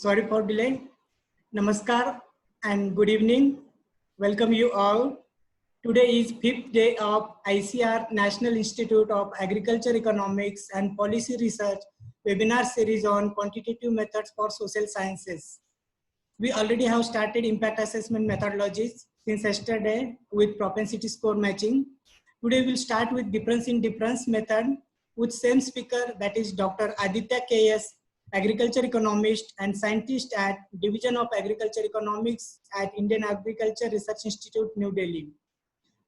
Sorry for delay. Namaskar and good evening. Welcome you all. Today is 5th day of ICR National Institute of Agriculture Economics and Policy Research webinar series on quantitative methods for social sciences. We already have started impact assessment methodologies since yesterday with propensity score matching. Today we'll start with difference in difference method with same speaker, that is Dr. Aditya KS, agriculture economist and scientist at Division of Agriculture Economics at Indian Agriculture Research Institute, New Delhi.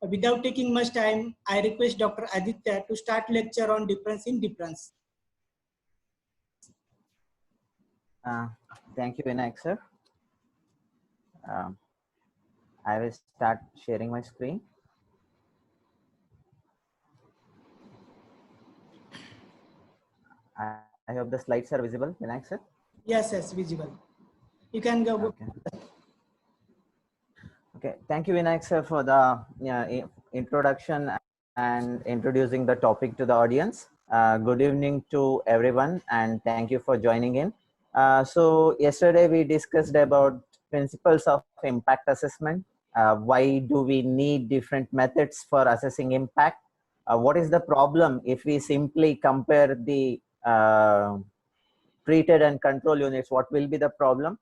Without taking much time, I request Dr. Aditya to start lecture on difference in difference. Thank you, Vinayak sir. I will start sharing my screen. I hope the slides are visible, Vinayak sir. Yes, visible. You can go. Okay. Okay. Thank you, Vinayak sir, for the introduction and introducing the topic to the audience. Good evening to everyone, and thank you for joining in. So yesterday we discussed about principles of impact assessment. Why do we need different methods for assessing impact? What is the problem if we simply compare the treated and control units? What will be the problem?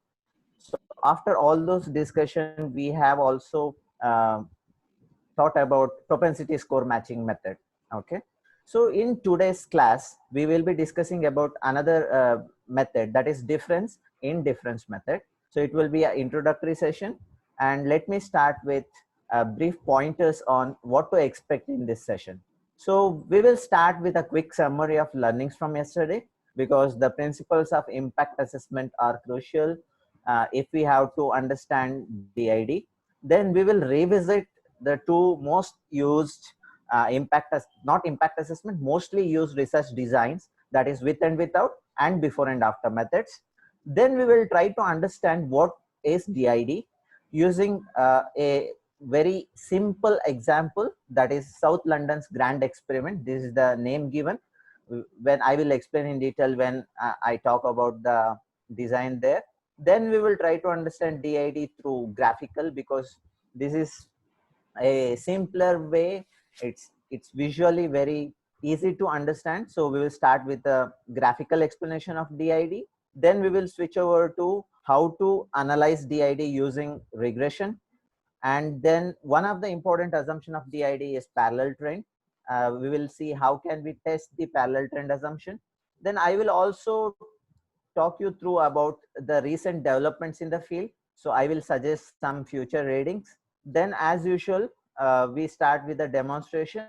So after all those discussions, we have also thought about propensity score matching method. Okay. So in today's class, we will be discussing about another method, that is difference in difference method. So it will be an introductory session, and let me start with brief pointers on what to expect in this session. So we will start with a quick summary of learnings from yesterday, because the principles of impact assessment are crucial if we have to understand DID. Then we will revisit the two most used not impact assessment, mostly used research designs, that is with and without and before and after methods. Then we will try to understand what is DID using a very simple example, that is South London's grand experiment. This is the name given. When I will explain in detail when I talk about the design there. Then we will try to understand DID through graphical, because this is a simpler way. It's visually very easy to understand. So we will start with a graphical explanation of DID. Then we will switch over to how to analyze DID using regression. And then one of the important assumption of DID is parallel trend. We will see how can we test the parallel trend assumption. Then I will also talk you through about the recent developments in the field. So I will suggest some future readings. Then as usual, we start with a demonstration.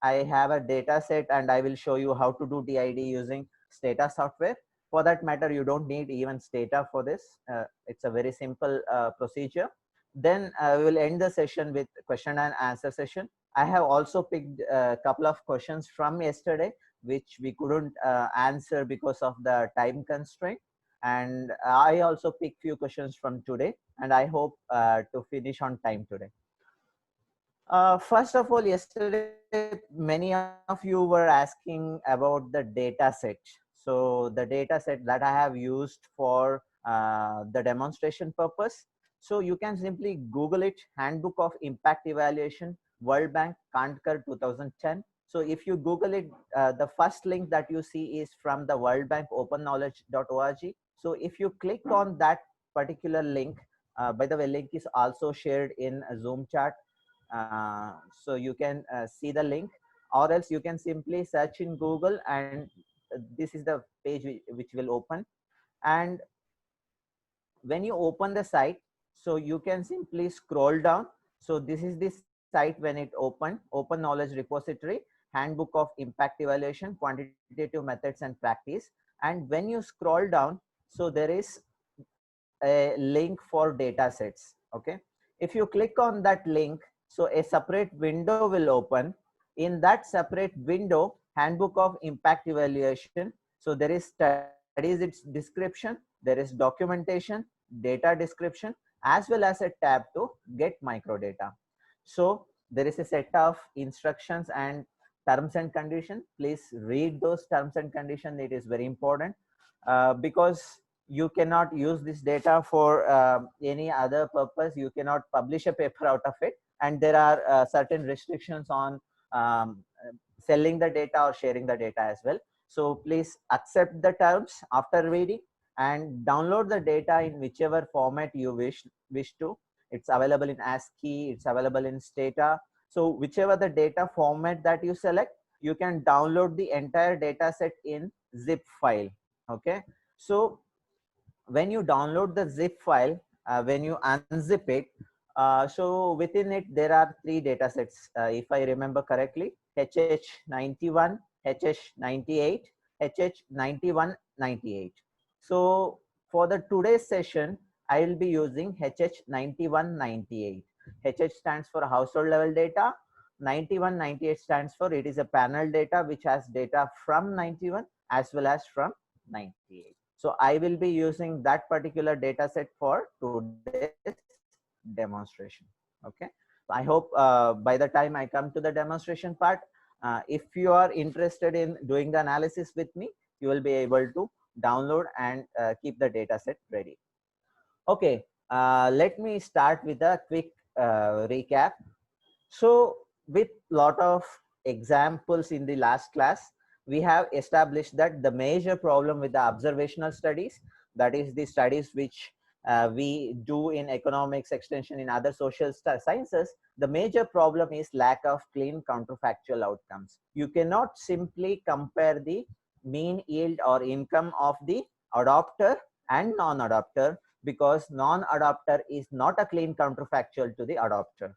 I have a data set and I will show you how to do DID using Stata software. For that matter, you don't need even Stata for this. It's a very simple procedure. Then we will end the session with question and answer session. I have also picked a couple of questions from yesterday, which we couldn't answer because of the time constraint. And I also picked few questions from today, and I hope to finish on time today. First of all, yesterday, many of you were asking about the data set. So the data set that I have used for the demonstration purpose. So you can simply Google it, Handbook of Impact Evaluation, World Bank, Kandkar 2010. So if you Google it, the first link that you see is from the World Bank openknowledge.org. So if you click on that particular link, by the way, link is also shared in a Zoom chat. So you can see the link, or else you can simply search in Google, and this is the page which will open. And when you open the site, so you can simply scroll down. So this is this site when it opened, Open Knowledge Repository, Handbook of Impact Evaluation, Quantitative Methods and Practice. And when you scroll down, so there is a link for data sets. Okay. If you click on that link, so a separate window will open. In that separate window, Handbook of Impact Evaluation. So there is studies, its description, there is documentation, data description, as well as a tab to get microdata. So there is a set of instructions and terms and conditions. Please read those terms and conditions. It is very important because you cannot use this data for any other purpose. You cannot publish a paper out of it, and there are certain restrictions on selling the data or sharing the data as well. So please accept the terms after reading and download the data in whichever format you wish to. It's available in ASCII, it's available in Stata. So whichever the data format that you select, you can download the entire data set in zip file. Okay, so when you download the zip file, when you unzip it, so within it there are three data sets, if I remember correctly: HH91, HH98, HH9198. So for the today's session, I will be using HH9198. HH stands for household level data. 9198 stands for it is a panel data which has data from 91 as well as from 98. So I will be using that particular data set for today's demonstration. Okay. So I hope by the time I come to the demonstration part, if you are interested in doing the analysis with me, you will be able to download and keep the data set ready. Okay. Let me start with a quick recap. So with lot of examples in the last class, we have established that the major problem with the observational studies, that is the studies which we do in economics, extension, in other social sciences, the major problem is lack of clean counterfactual outcomes. You cannot simply compare the mean yield or income of the adopter and non-adopter, because non-adopter is not a clean counterfactual to the adopter.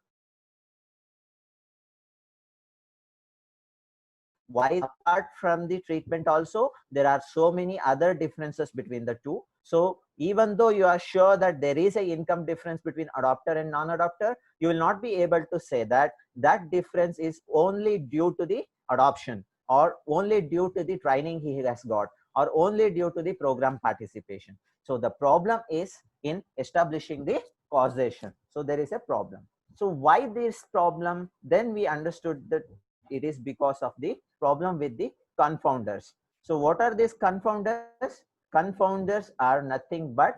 Why? Apart from the treatment also, there are so many other differences between the two. So even though you are sure that there is a income difference between adopter and non-adopter, you will not be able to say that that difference is only due to the adoption, or only due to the training he has got, or only due to the program participation. So the problem is in establishing the causation. So there is a problem. So why this problem? Then we understood that it is because of the problem with the confounders. So what are these confounders? Confounders are nothing but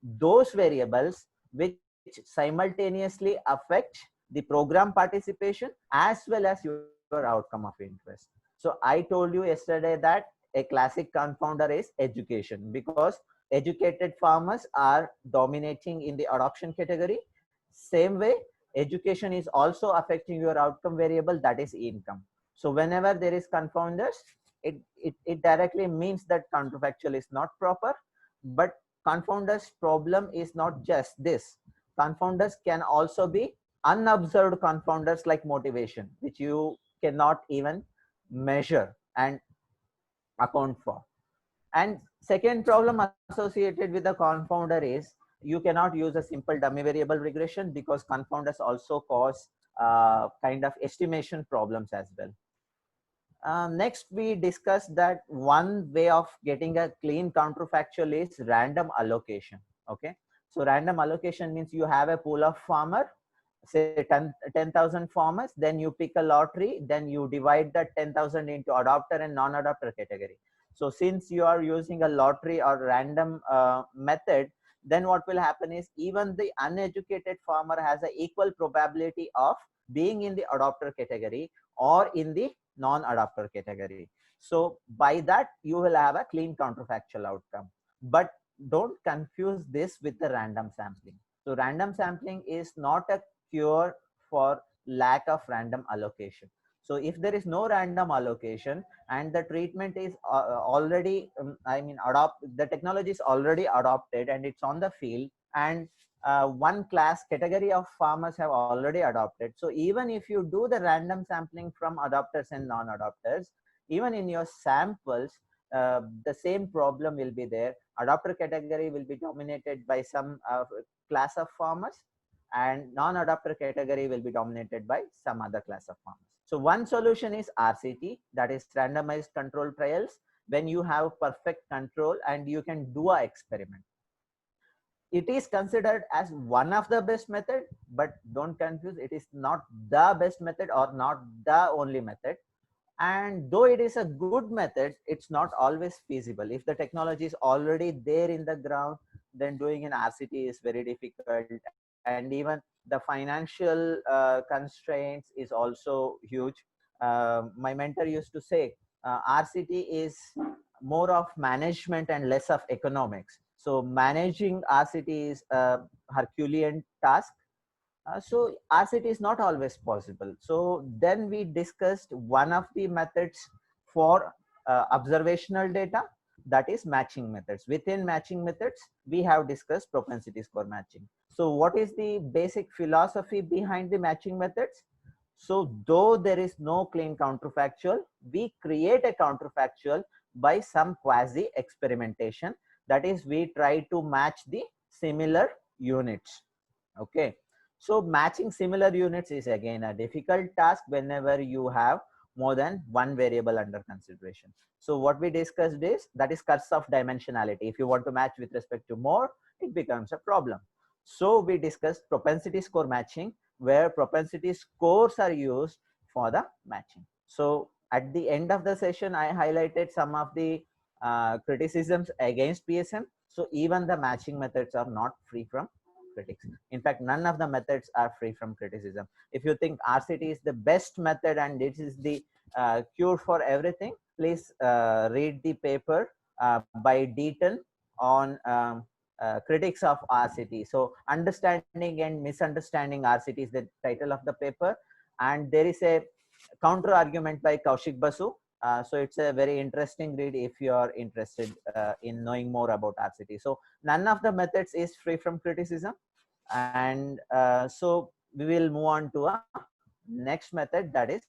those variables which simultaneously affect the program participation as well as your outcome of interest. So I told you yesterday that a classic confounder is education, because educated farmers are dominating in the adoption category. Same way, education is also affecting your outcome variable, that is income. So whenever there is confounders, it directly means that counterfactual is not proper. But confounders problem is not just this. Confounders can also be unobserved confounders like motivation, which you cannot even measure and account for. And second problem associated with the confounder is you cannot use a simple dummy variable regression, because confounders also cause kind of estimation problems as well. Next, we discussed that one way of getting a clean counterfactual is random allocation. Okay, so random allocation means you have a pool of farmer, say 10,000 farmers, then you pick a lottery, then you divide that 10,000 into adopter and non-adopter category. So since you are using a lottery or random method, then what will happen is even the uneducated farmer has an equal probability of being in the adopter category or in the non-adopter category. So by that you will have a clean counterfactual outcome. But don't confuse this with the random sampling. So random sampling is not a cure for lack of random allocation. So if there is no random allocation and the treatment is already, the technology is already adopted and it's on the field, and one class category of farmers have already adopted. So even if you do the random sampling from adopters and non-adopters, even in your samples, the same problem will be there. Adopter category will be dominated by some class of farmers, and non-adopter category will be dominated by some other class of farmers. So one solution is RCT, that is randomized control trials, when you have perfect control and you can do an experiment. It is considered as one of the best method, but don't confuse, it is not the best method or not the only method. And though it is a good method, it's not always feasible. If the technology is already there in the ground, then doing an RCT is very difficult. And even the financial constraints is also huge. My mentor used to say, RCT is more of management and less of economics. So managing RCT is a Herculean task. So RCT is not always possible. So then we discussed one of the methods for observational data, that is matching methods. Within matching methods, we have discussed propensity score matching. So what is the basic philosophy behind the matching methods? So though there is no clean counterfactual, we create a counterfactual by some quasi experimentation. That is, we try to match the similar units. Okay. So matching similar units is again a difficult task whenever you have more than one variable under consideration. So what we discussed is, that is curse of dimensionality. If you want to match with respect to more, it becomes a problem. So we discussed propensity score matching, where propensity scores are used for the matching. So at the end of the session, I highlighted some of the criticisms against PSM. So even the matching methods are not free from critics. In fact, none of the methods are free from criticism. If you think RCT is the best method and this is the cure for everything, please read the paper by Deaton on critics of RCT. So understanding and misunderstanding RCT is the title of the paper, and there is a counter argument by Kaushik Basu. So it's a very interesting read if you are interested in knowing more about RCT. So none of the methods is free from criticism, and so we will move on to a next method, that is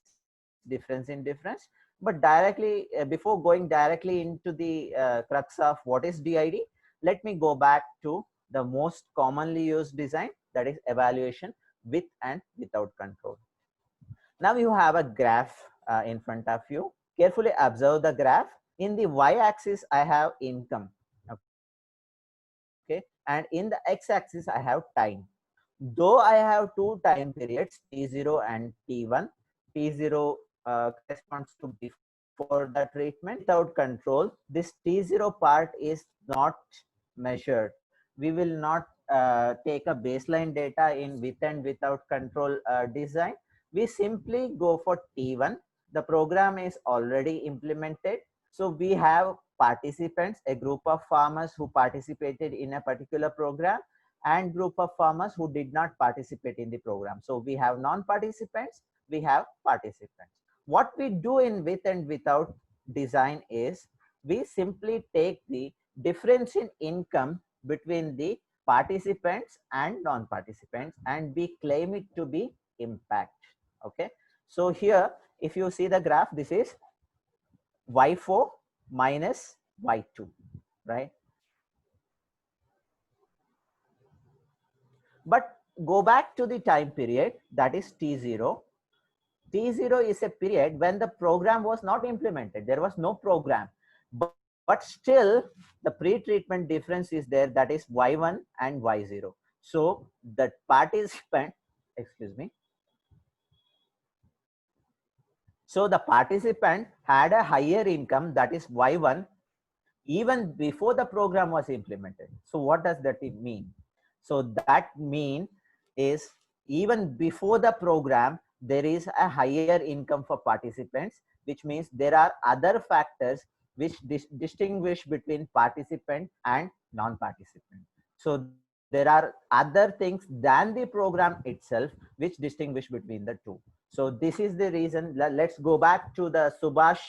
difference in difference. But directly before going directly into the crux of what is DID, let me go back to the most commonly used design, that is evaluation with and without control. Now you have a graph in front of you. Carefully observe the graph. In the y-axis, I have income. Okay, and in the x-axis, I have time. Though I have two time periods, T0 and T1. T0 corresponds to before the treatment. Without control, this T0 part is not measured. We will not take a baseline data in with and without control design. We simply go for T1. The program is already implemented. So we have participants, a group of farmers who participated in a particular program, and group of farmers who did not participate in the program. So we have non-participants, we have participants. What we do in with and without design is, we simply take the difference in income between the participants and non-participants, and we claim it to be impact. Okay. So here, if you see the graph, this is Y4 minus Y2, right? But go back to the time period, that is T0. T0 is a period when the program was not implemented. There was no program, but still the pre-treatment difference is there, that is Y1 and Y0. So the participant, excuse me. So the participant had a higher income, that is Y1, even before the program was implemented. So what does that mean? So that mean is, even before the program, there is a higher income for participants, which means there are other factors which distinguish between participant and non-participant. So there are other things than the program itself which distinguish between the two. So this is the reason. Let's go back to the Subhash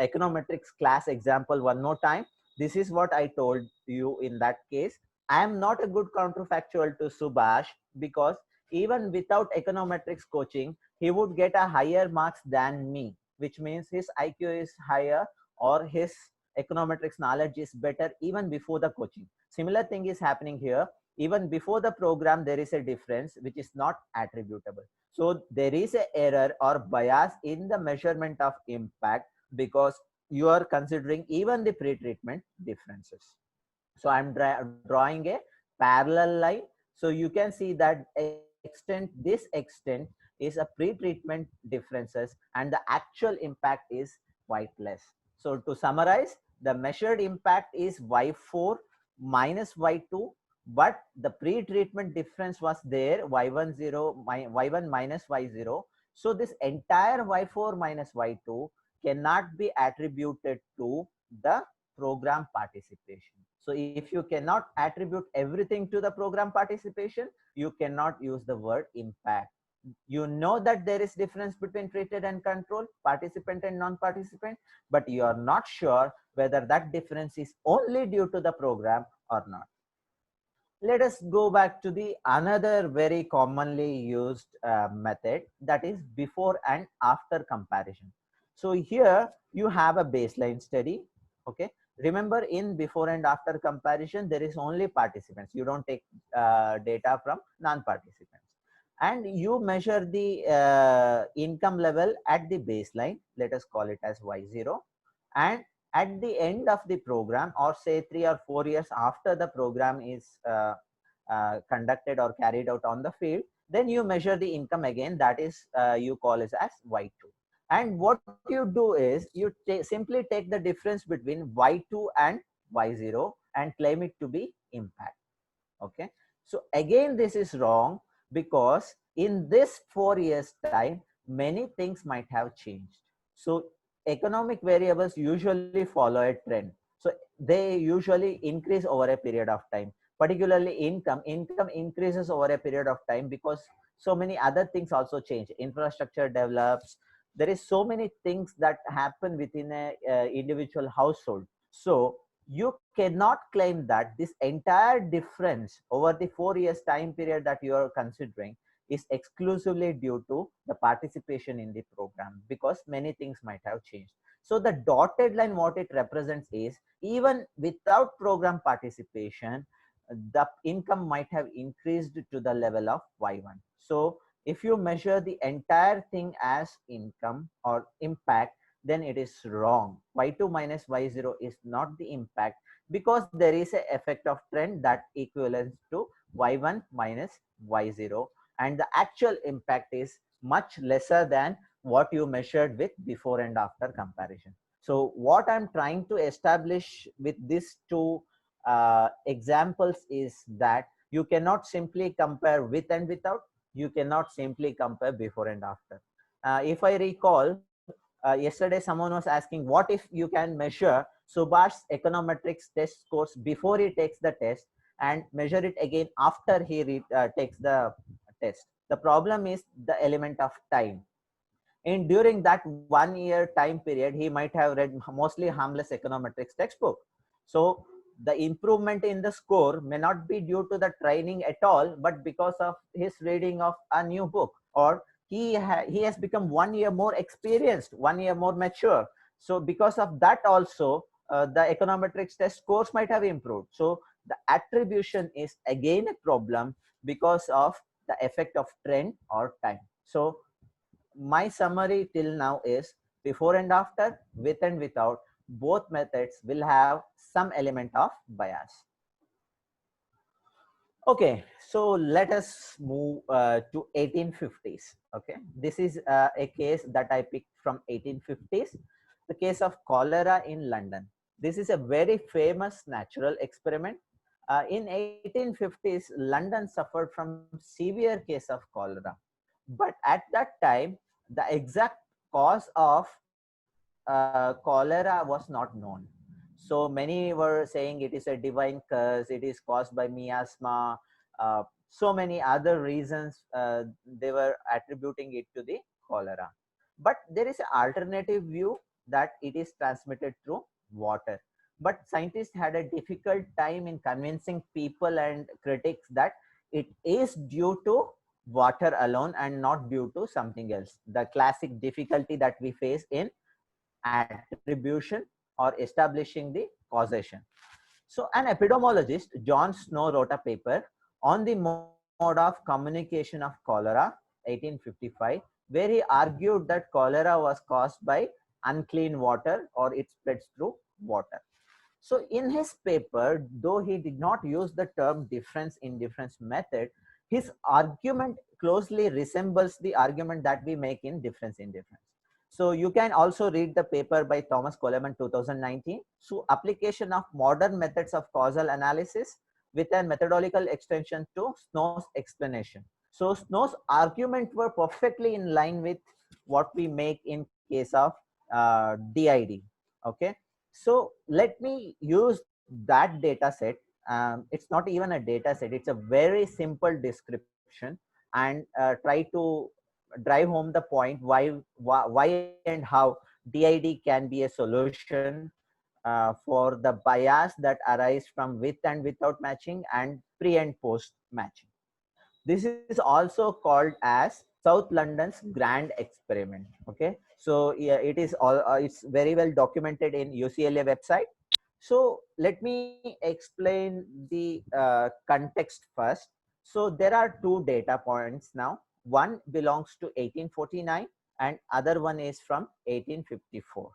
econometrics class example one more time. This is what I told you in that case. I am not a good counterfactual to Subhash, because even without econometrics coaching, he would get a higher marks than me, which means his IQ is higher or his econometrics knowledge is better even before the coaching. Similar thing is happening here. Even before the program, there is a difference which is not attributable. So there is an error or bias in the measurement of impact, because you are considering even the pre-treatment differences. So I'm drawing a parallel line. So you can see that this extent is a pre-treatment differences and the actual impact is quite less. So to summarize, the measured impact is Y4 minus Y2, but the pre-treatment difference was there, Y1 minus Y0. So this entire Y4 minus Y2 cannot be attributed to the program participation. So if you cannot attribute everything to the program participation, you cannot use the word impact. You know that there is difference between treated and control, participant and non-participant, but you are not sure whether that difference is only due to the program or not. Let us go back to the another very commonly used method, that is before and after comparison. So here you have a baseline study. Okay, remember, in before and after comparison there is only participants, you don't take data from non-participants, and you measure the income level at the baseline, let us call it as Y0, and at the end of the program, or say 3 or 4 years after the program is conducted or carried out on the field, then you measure the income again, that is you call it as Y2. And what you do is you simply take the difference between Y2 and Y0 and claim it to be impact. Okay, so again this is wrong, because in this 4 years time many things might have changed. So economic variables usually follow a trend, so they usually increase over a period of time, particularly income increases over a period of time because so many other things also change, infrastructure develops, there is so many things that happen within a individual household. So you cannot claim that this entire difference over the 4 years time period that you are considering is exclusively due to the participation in the program, because many things might have changed. So the dotted line, what it represents is, even without program participation, the income might have increased to the level of Y1. So if you measure the entire thing as income or impact, then it is wrong. Y2 minus Y0 is not the impact, because there is an effect of trend that equivalents to Y1 minus Y0, and the actual impact is much lesser than what you measured with before and after comparison. So what I'm trying to establish with these two examples is that you cannot simply compare with and without, you cannot simply compare before and after. If I recall, yesterday someone was asking, what if you can measure Subhash's econometrics test scores before he takes the test and measure it again after he takes the test? The problem is the element of time. And during that 1 year time period, he might have read mostly harmless econometrics textbook. So the improvement in the score may not be due to the training at all, but because of his reading of a new book, or he has become 1 year more experienced, 1 year more mature. So because of that also, the econometrics test scores might have improved. So the attribution is again a problem because of the effect of trend or time. So my summary till now is, before and after, with and without, both methods will have some element of bias. Okay, so let us move to 1850s. Okay, this is a case that I picked from 1850s, the case of cholera in London. This is a very famous natural experiment. In 1850s, London suffered from severe case of cholera, but at that time the exact cause of cholera was not known. So many were saying it is a divine curse, it is caused by miasma, so many other reasons they were attributing it to the cholera. But there is an alternative view that it is transmitted through water. But scientists had a difficult time in convincing people and critics that it is due to water alone and not due to something else. The classic difficulty that we face in attribution or establishing the causation. So an epidemiologist, John Snow, wrote a paper on the mode of communication of cholera, 1855, where he argued that cholera was caused by unclean water, or it spreads through water. So in his paper, though he did not use the term difference in difference method, his argument closely resembles the argument that we make in Difference in Difference. So you can also read the paper by Thomas Coleman 2019. So application of modern methods of causal analysis with a methodological extension to Snow's explanation. So Snow's argument were perfectly in line with what we make in case of DID. Okay, so let me use that data set. It's not even a data set, it's a very simple description, and try to drive home the point why and how DID can be a solution for the bias that arise from with and without matching and pre and post matching. This is also called as South London's grand experiment. Okay, so yeah, it is all it's very well documented in UCLA website. So let me explain the context first. So there are two data points now. One belongs to 1849 and other one is from 1854,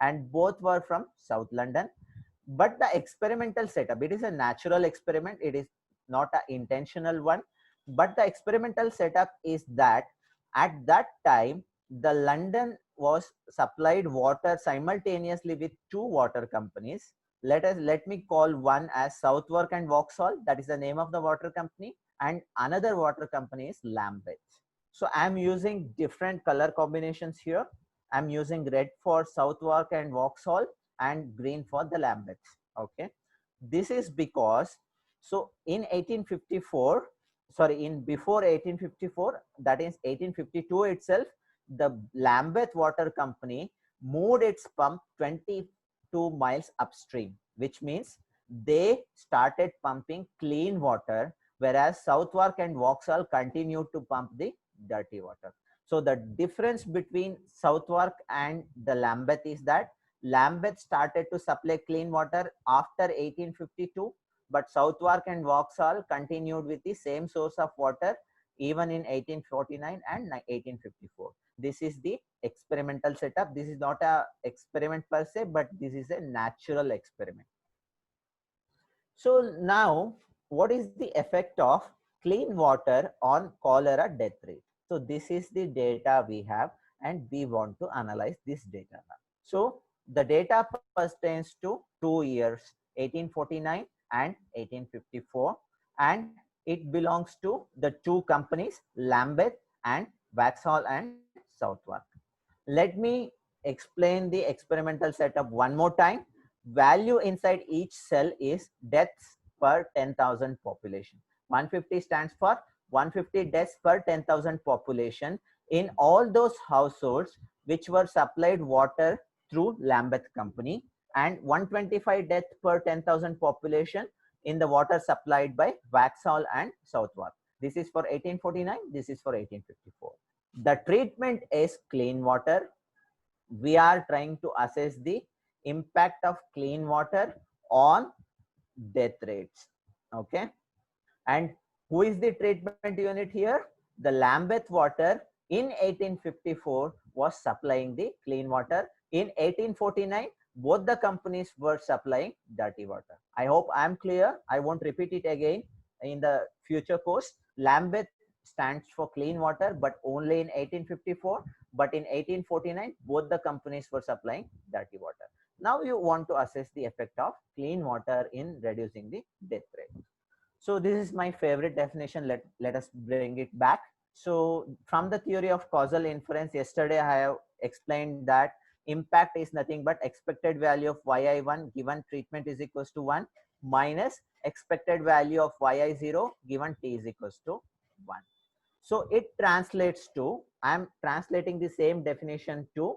and both were from South London. But the experimental setup, it is a natural experiment, it is not an intentional one. But the experimental setup is that at that time the London was supplied water simultaneously with two water companies. Let me call one as Southwark and Vauxhall, that is the name of the water company, and another water company is Lambeth. So I'm using different color combinations here. I'm using red for Southwark and Vauxhall and green for the Lambeth. Okay, this is because, so in 1854, sorry, in before 1854, that is 1852 itself, the Lambeth Water Company moved its pump 22 miles upstream, which means they started pumping clean water, whereas Southwark and Vauxhall continued to pump the dirty water. So the difference between Southwark and the Lambeth is that Lambeth started to supply clean water after 1852, but Southwark and Vauxhall continued with the same source of water even in 1849 and 1854. This is the experimental setup. This is not a experiment per se, but this is a natural experiment. So now, what is the effect of clean water on cholera death rate? So this is the data we have, and we want to analyze this data now. So the data pertains to 2 years, 1849 and 1854, and it belongs to the two companies, Lambeth and Vauxhall and Southwark. Let me explain the experimental setup one more time. Value inside each cell is deaths per 10,000 population. 150 stands for 150 deaths per 10,000 population in all those households which were supplied water through Lambeth Company, and 125 deaths per 10,000 population in the water supplied by Vauxhall and Southwark. This is for 1849, this is for 1854. The treatment is clean water. We are trying to assess the impact of clean water on death rates. Okay, and who is the treatment unit here? The Lambeth Water in 1854 was supplying the clean water. In 1849, both the companies were supplying dirty water. I hope I am clear. I won't repeat it again in the future course. Lambeth stands for clean water, but only in 1854. But in 1849, both the companies were supplying dirty water. Now you want to assess the effect of clean water in reducing the death rate. So this is my favorite definition. Let us bring it back. So from the theory of causal inference, yesterday I have explained that impact is nothing but expected value of yi1 given treatment is equals to 1 minus expected value of yi0 given t is equals to 1. So it translates to, I am translating the same definition to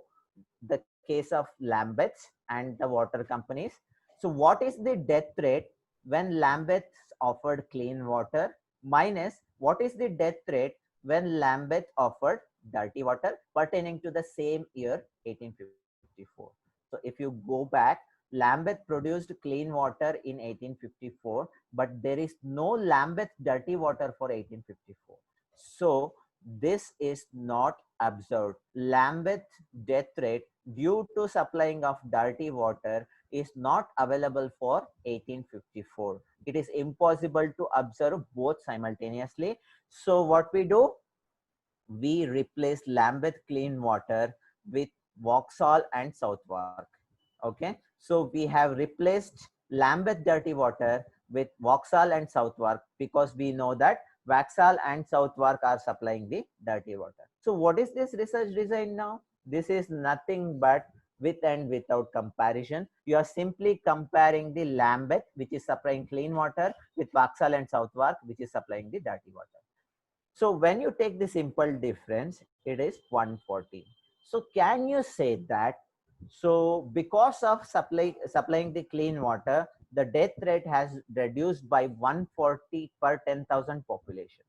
the case of Lambeth and the water companies. So what is the death rate when Lambeth offered clean water minus what is the death rate when Lambeth offered dirty water pertaining to the same year 1854. So if you go back, Lambeth produced clean water in 1854, but there is no Lambeth dirty water for 1854. So this is not observed. Lambeth death rate due to supplying of dirty water is not available for 1854. It is impossible to observe both simultaneously. So what we do, we replace Lambeth clean water with Vauxhall and Southwark. Okay, so we have replaced Lambeth dirty water with Vauxhall and Southwark because we know that Vauxhall and Southwark are supplying the dirty water. So what is this research design now? This is nothing but with and without comparison. You are simply comparing the Lambeth, which is supplying clean water, with Vauxhall and Southwark, which is supplying the dirty water. So when you take the simple difference, it is 140. So can you say that, so because of supplying the clean water, the death rate has reduced by 140 per 10,000 population?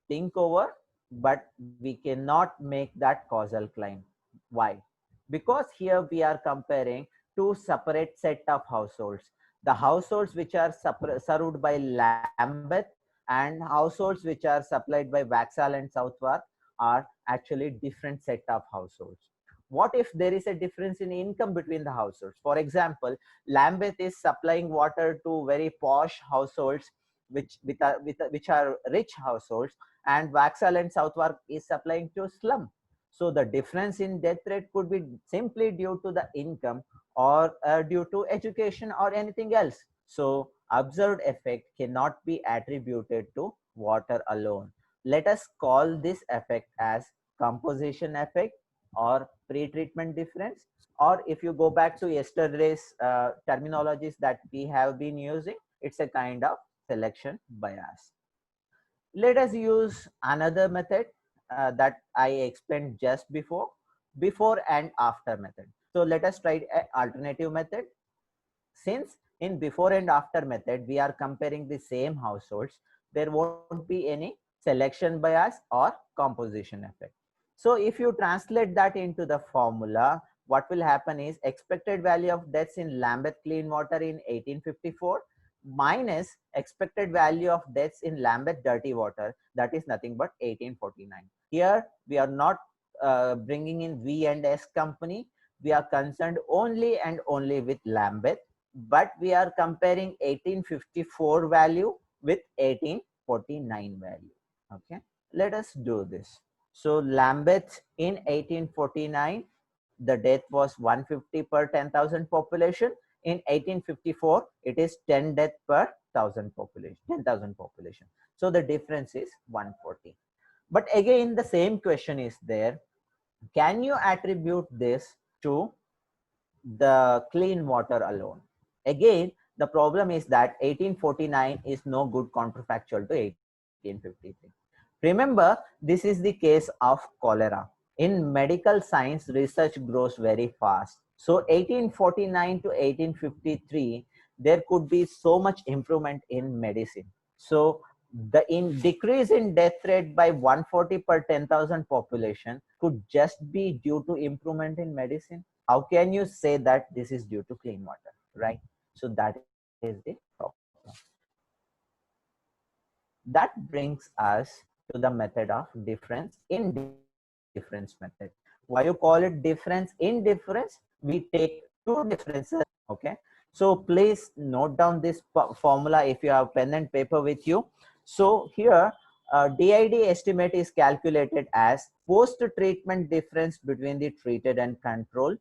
Think over, but we cannot make that causal claim. Why? Because here we are comparing two separate set of households. The households which are served by Lambeth and households which are supplied by Vauxhall and Southwark are actually different set of households. What if there is a difference in income between the households? For example, Lambeth is supplying water to very posh households which are rich households, and Vauxhall and Southwark is supplying to slum. So the difference in death rate could be simply due to the income or due to education or anything else. So observed effect cannot be attributed to water alone. Let us call this effect as composition effect or pre-treatment difference, or if you go back to yesterday's terminologies that we have been using, it's a kind of selection bias. Let us use another method that I explained just before and after method. So let us try an alternative method. Since in before and after method, we are comparing the same households, there won't be any selection bias or composition effect. So if you translate that into the formula, what will happen is expected value of deaths in Lambeth clean water in 1854 minus expected value of deaths in Lambeth dirty water, that is nothing but 1849. Here we are not bringing in V and S company. We are concerned only and only with Lambeth, but we are comparing 1854 value with 1849 value. Okay, let us do this. So Lambeth in 1849, the death was 150 per 10,000 population. In 1854, it is 10 death per 1,000 population, 10,000 population. So the difference is 140. But again, the same question is there. Can you attribute this to the clean water alone? Again, the problem is that 1849 is no good counterfactual to 1853. Remember, this is the case of cholera. In medical science, research grows very fast. So 1849 to 1853, there could be so much improvement in medicine. So the decrease in death rate by 140 per 10,000 population could just be due to improvement in medicine. How can you say that this is due to clean water, right? So that is the problem. That brings us to the method of difference in difference method. Why you call it difference in difference? We take two differences. Okay, so please note down this formula if you have pen and paper with you. So here DID estimate is calculated as post-treatment difference between the treated and control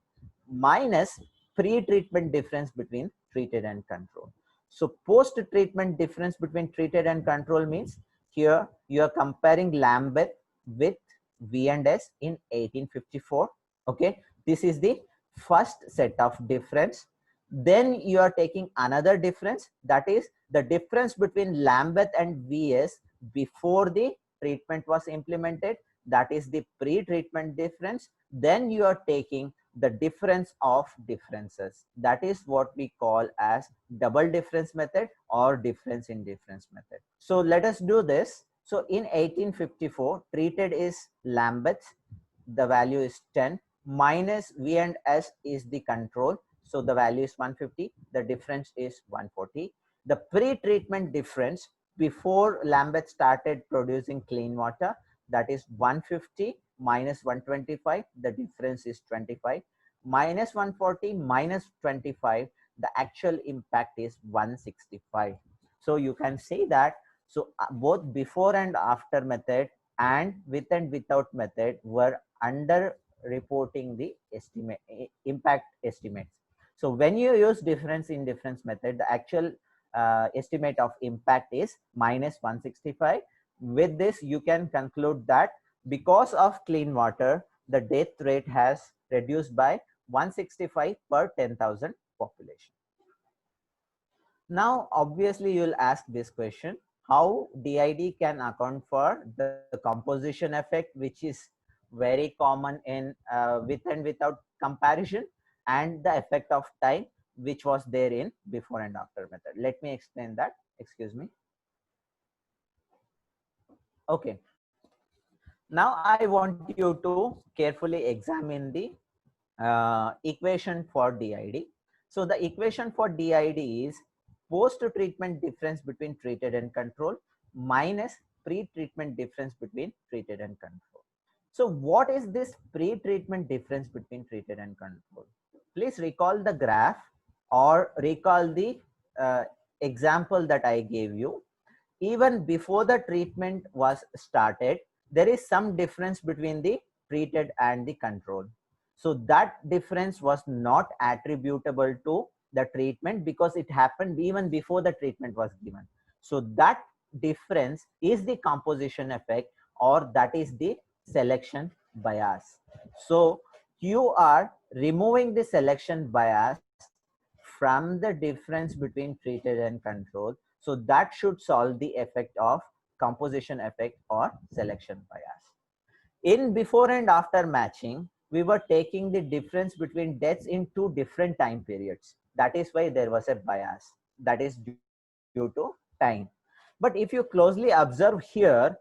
minus pre-treatment difference between treated and control. So post-treatment difference between treated and control means here you are comparing Lambeth with V and S in 1854. Okay, this is the first set of difference. Then you are taking another difference, that is the difference between Lambeth and VS before the treatment was implemented, that is the pre-treatment difference. Then you are taking the difference of differences, that is what we call as double difference method or difference in difference method. So let us do this. So in 1854, treated is Lambeth, the value is 10, minus V and S is the control, so the value is 150, the difference is 140. The pre-treatment difference before Lambeth started producing clean water, that is 150 minus 125, the difference is 25, minus 140 minus 25, the actual impact is 165. So you can say that, so both before and after method and with and without method were under reporting the estimate impact estimates. So when you use difference in difference method, the actual estimate of impact is minus 165. With this, you can conclude that because of clean water, the death rate has reduced by 165 per 10,000 population. Now, obviously, you'll ask this question: how DID can account for the composition effect, which is very common in with and without comparison, and the effect of time, which was there in before and after method. Let me explain that. Excuse me. Okay. Now I want you to carefully examine the equation for DID. So the equation for DID is post-treatment difference between treated and control minus pre-treatment difference between treated and control. So what is this pre-treatment difference between treated and control? Please recall the graph or recall the example that I gave you. Even before the treatment was started, there is some difference between the treated and the control. So that difference was not attributable to the treatment because it happened even before the treatment was given. So that difference is the composition effect, or that is the selection bias. So you are removing the selection bias from the difference between treated and control. So that should solve the effect of composition effect or selection bias. In before and after matching, we were taking the difference between deaths in two different time periods. That is why there was a bias. That is due to time. But if you closely observe here,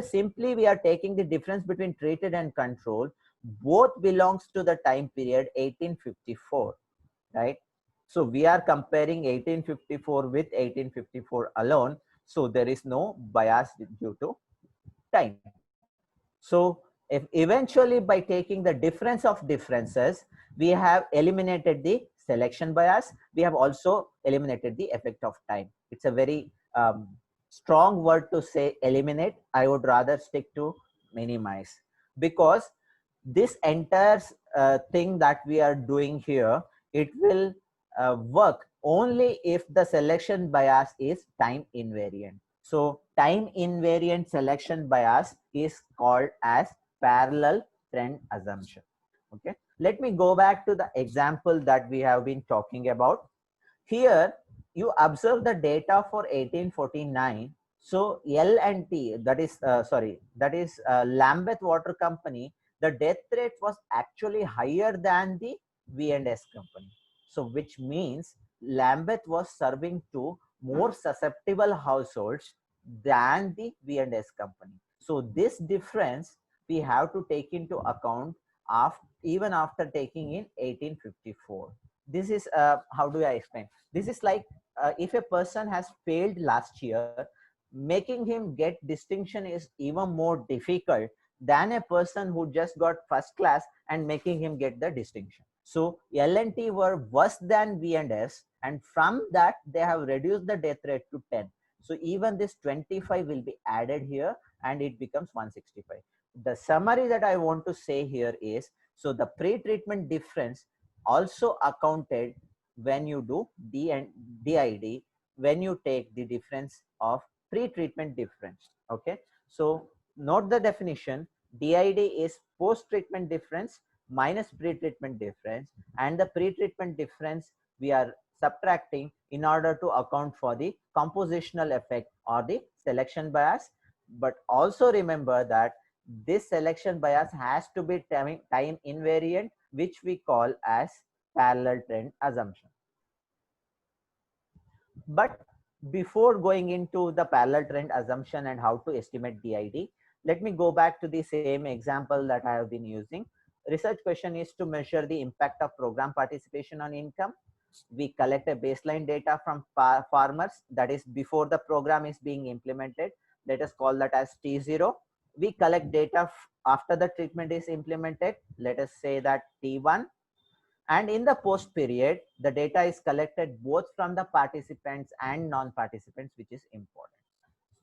simply we are taking the difference between treated and control. Both belongs to the time period 1854, right? So we are comparing 1854 with 1854 alone. So there is no bias due to time. So if eventually by taking the difference of differences, we have eliminated the selection bias. We have also eliminated the effect of time. It's a very strong word to say eliminate. I would rather stick to minimize, because this entire thing that we are doing here, it will work only if the selection bias is time invariant. So time invariant selection bias is called as parallel trend assumption. Okay, let me go back to the example that we have been talking about. Here you observe the data for 1849. So L&T, that is Lambeth Water Company, the death rate was actually higher than the V&S company. So which means Lambeth was serving to more susceptible households than the V&S company. So this difference we have to take into account even after taking in 1854. This is how do I explain? This is like if a person has failed last year, making him get distinction is even more difficult than a person who just got first class and making him get the distinction. So L&T were worse than V&S, and from that they have reduced the death rate to 10. So even this 25 will be added here and it becomes 165. The summary that I want to say here is, so the pre-treatment difference also accounted when you do DID, when you take the difference of pre-treatment difference. Okay, so note the definition. DID is post-treatment difference minus pre-treatment difference, and the pre-treatment difference we are subtracting in order to account for the compositional effect or the selection bias. But also remember that this selection bias has to be time invariant, which we call as parallel trend assumption. But before going into the parallel trend assumption and how to estimate DID, let me go back to the same example that I have been using. Research question is to measure the impact of program participation on income. We collect a baseline data from farmers, that is before the program is being implemented. Let us call that as T0. We collect data after the treatment is implemented. Let us say that T1. And in the post period, the data is collected both from the participants and non-participants, which is important.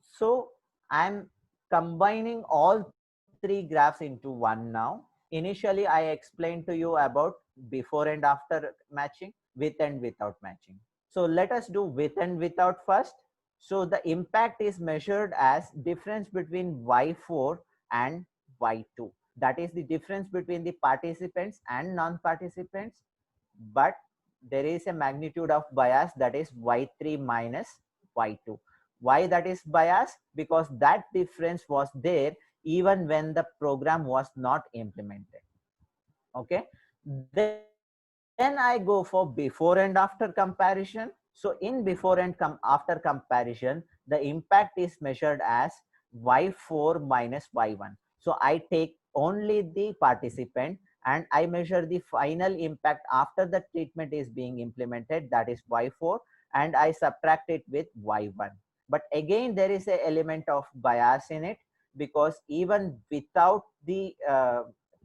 So I'm combining all three graphs into one now. Initially, I explained to you about before and after matching, with and without matching. So let us do with and without first. So the impact is measured as difference between Y4 and Y2. That is the difference between the participants and non-participants, but there is a magnitude of bias, that is Y3 minus Y2. Why that is bias? Because that difference was there even when the program was not implemented. Okay, then I go for before and after comparison. So in before and after comparison, the impact is measured as Y4 minus Y1. So I take only the participant and I measure the final impact after the treatment is being implemented, that is Y4, and I subtract it with Y1. But again, there is an element of bias in it, because even without the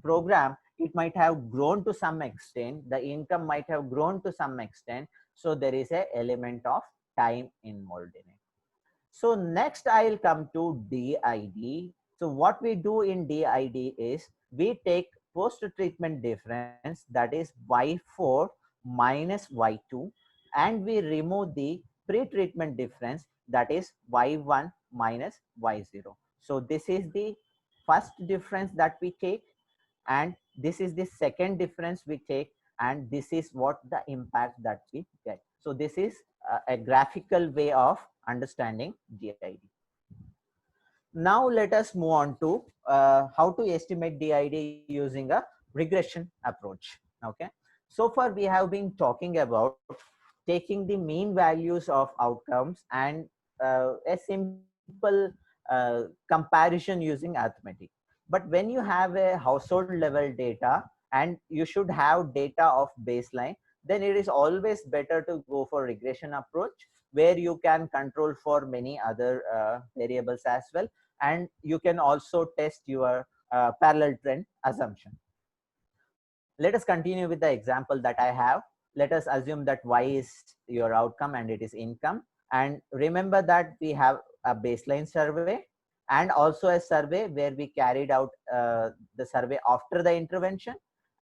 program, it might have grown to some extent, the income might have grown to some extent. So there is an element of time involved in it. So next I'll come to DID. So what we do in DID is we take post treatment difference, that is Y4 minus Y2, and we remove the pre-treatment difference, that is Y1 minus Y0. So this is the first difference that we take, and this is the second difference we take, and this is what the impact that we get. So this is a graphical way of understanding DID. Now let us move on to how to estimate DID using a regression approach. Okay, so far we have been talking about taking the mean values of outcomes and a simple comparison using arithmetic. But when you have a household level data and you should have data of baseline, then it is always better to go for regression approach, where you can control for many other variables as well, and you can also test your parallel trend assumption. Let us continue with the example that I have. Let us assume that Y is your outcome and it is income. And remember that we have a baseline survey and also a survey where we carried out the survey after the intervention,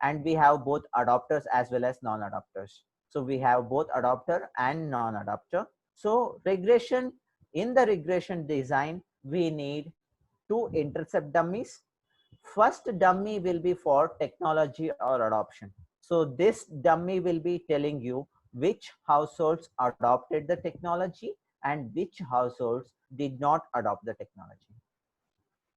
and we have both adopters as well as non-adopters. So we have both adopter and non-adopter. So regression, in the regression design, we need two intercept dummies. First dummy will be for technology or adoption. So this dummy will be telling you which households adopted the technology and which households did not adopt the technology.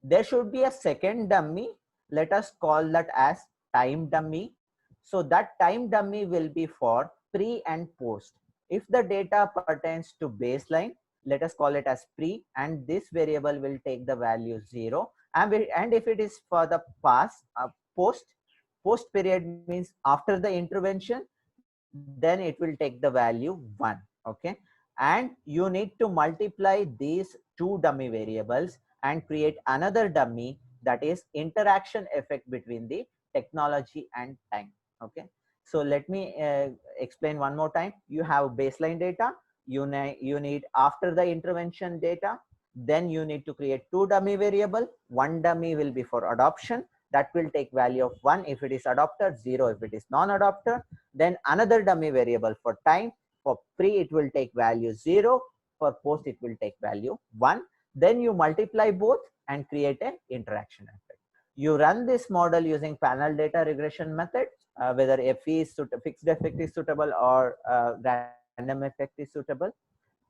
There should be a second dummy. Let us call that as time dummy. So that time dummy will be for pre and post. If the data pertains to baseline, let us call it as pre, and this variable will take the value 0. And if it is for the post period means after the intervention, then it will take the value 1. Okay, and you need to multiply these two dummy variables and create another dummy, that is interaction effect between the technology and time. Okay, so let me explain one more time. You have baseline data, you need after the intervention data, then you need to create two dummy variable. One dummy will be for adoption, that will take value of 1 if it is adopter, 0 if it is non-adopter. Then another dummy variable for time. For pre it will take value 0, for post it will take value 1. Then you multiply both and create an interaction effect. You run this model using panel data regression method, whether FE is fixed effect is suitable or random effect is suitable.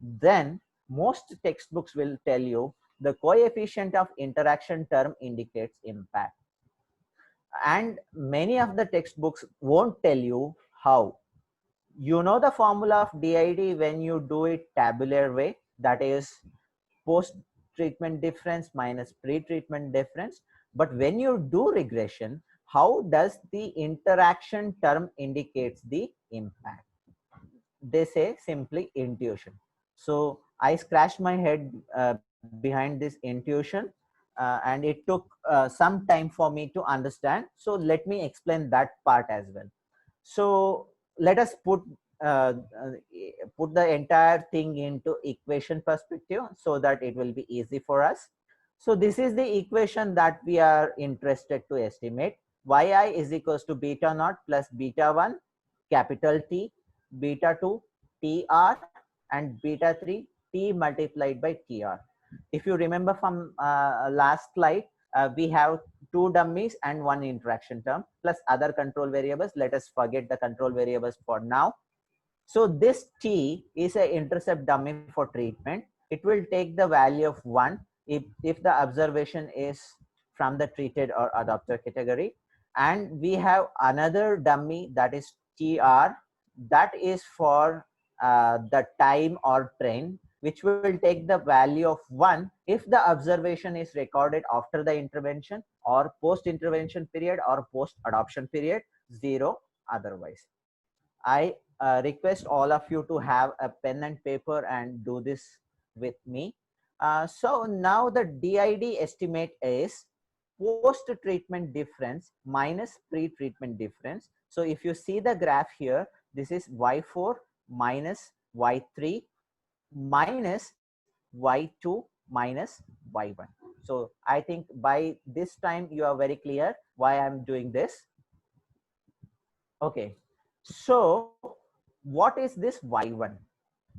Then most textbooks will tell you the coefficient of interaction term indicates impact, and many of the textbooks won't tell you how. You know the formula of DID when you do it tabular way, that is post treatment difference minus pre-treatment difference. But when you do regression, how does the interaction term indicates the impact? They say simply intuition. So I scratched my head behind this intuition, and it took some time for me to understand. So let me explain that part as well. So let us uh, uh, put the entire thing into equation perspective so that it will be easy for us. So this is the equation that we are interested to estimate. Yi is equals to beta naught plus beta 1 capital T, beta 2 TR, and beta 3 T multiplied by TR. If you remember from last slide, we have two dummies and one interaction term plus other control variables. Let us forget the control variables for now. So this T is an intercept dummy for treatment. It will take the value of 1 if the observation is from the treated or adopter category. And we have another dummy, that is TR, that is for the time or trend, which will take the value of 1 if the observation is recorded after the intervention or post intervention period or post adoption period, 0 otherwise. I request all of you to have a pen and paper and do this with me. So now the DID estimate is post-treatment difference minus pre-treatment difference. So if you see the graph here, this is Y4 minus Y3 minus Y2 minus Y1. So I think by this time you are very clear why I'm doing this. Okay, so what is this Y1?